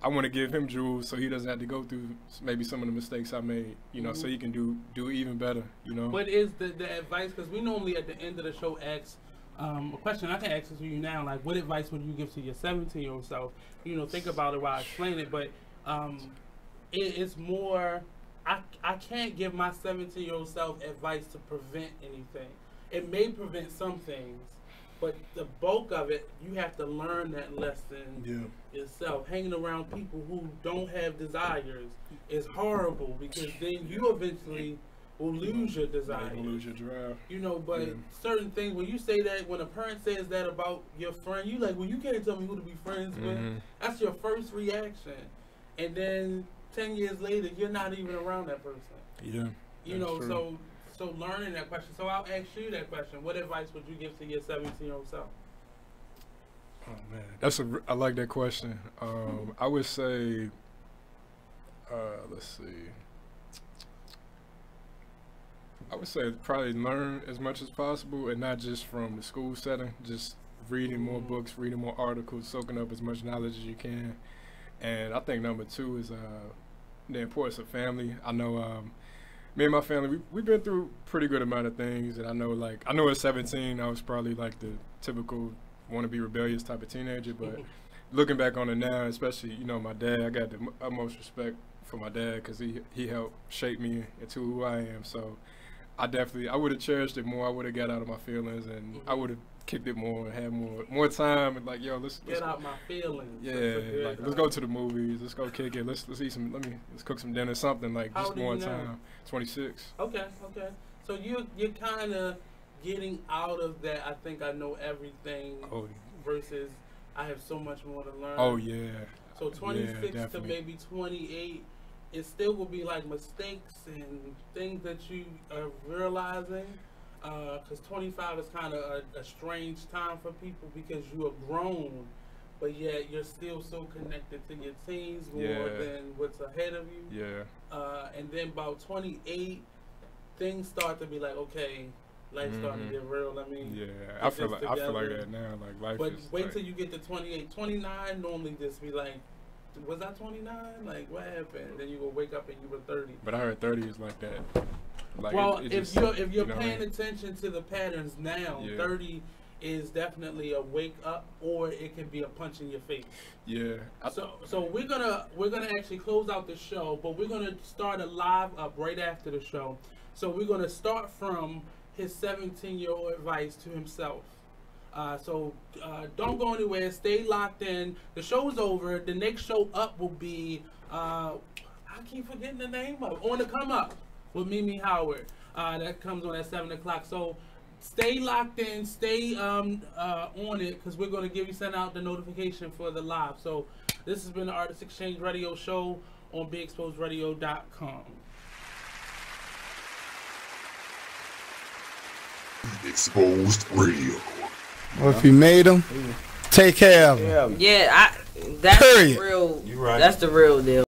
I want to give him jewels so he doesn't have to go through maybe some of the mistakes I made, you know, so he can do even better, you know. What is the advice? Because we normally at the end of the show ask a question. I can ask this to you now, like, what advice would you give to your 17-year-old self? You know, think about it while I explain it, but it's more... I can't give my 17-year-old self advice to prevent anything. It may prevent some things, but the bulk of it, you have to learn that lesson yourself. Hanging around people who don't have desires is horrible, because then you eventually will lose your desire. You lose your drive. You know, but certain things, when you say that, when a parent says that about your friend, you like, well, you can't tell me who to be friends with. That's your first reaction. And then 10 years later, you're not even around that person. Yeah. You know, true. So learning that question. So I'll ask you that question. What advice would you give to your 17-year-old self? Oh man, I like that question. I would say, let's see. I would say probably learn as much as possible, and not just from the school setting. Just reading more books, reading more articles, soaking up as much knowledge as you can. And I think number 2 is the importance of family. I know me and my family, we've been through a pretty good amount of things. And I know at 17, I was probably like the typical want-to-be rebellious type of teenager. But looking back on it now, especially, you know, my dad, I got the utmost respect for my dad, because he helped shape me into who I am. So I would have cherished it more. I would have got out of my feelings, and I would have kicked it more and had more time, and like, yo, let's get out my feelings. Yeah, like, let's go to the movies, let's go kick it, let's eat some, let's cook some dinner, something like just more time. 26. Okay. So you're kind of getting out of that. I think I know everything. Versus I have so much more to learn. Oh yeah. So 26 to maybe 28. It still will be like mistakes and things that you are realizing. Because 25 is kind of a strange time for people, because you are grown, but yet you're still so connected to your teens more than what's ahead of you. Yeah. And then about 28, things start to be like, okay, life's starting to get real. I mean, I feel like that now. Like, life but is. Wait till you get to 28. 29 normally just be like, was I 29? Like, what happened? Then you will wake up and you were 30. But I heard 30 is like that. Like, well, if you're paying attention to the patterns now, 30 is definitely a wake up, or it can be a punch in your face. Yeah. So we're gonna actually close out the show, but we're gonna start a live up right after the show. So we're gonna start from his 17-year-old advice to himself. So don't go anywhere. Stay locked in. The show's over. The next show up will be I keep forgetting the name of it. On the Come Up with Mimi Howard. That comes on at 7 o'clock. So stay locked in. Stay on it, because we're going to send out the notification for the live. So this has been the Artist Exchange Radio Show on BeExposedRadio.com. Be Exposed Radio. Well, if you made them, take care of them. Yeah, that's the real. That's the real deal.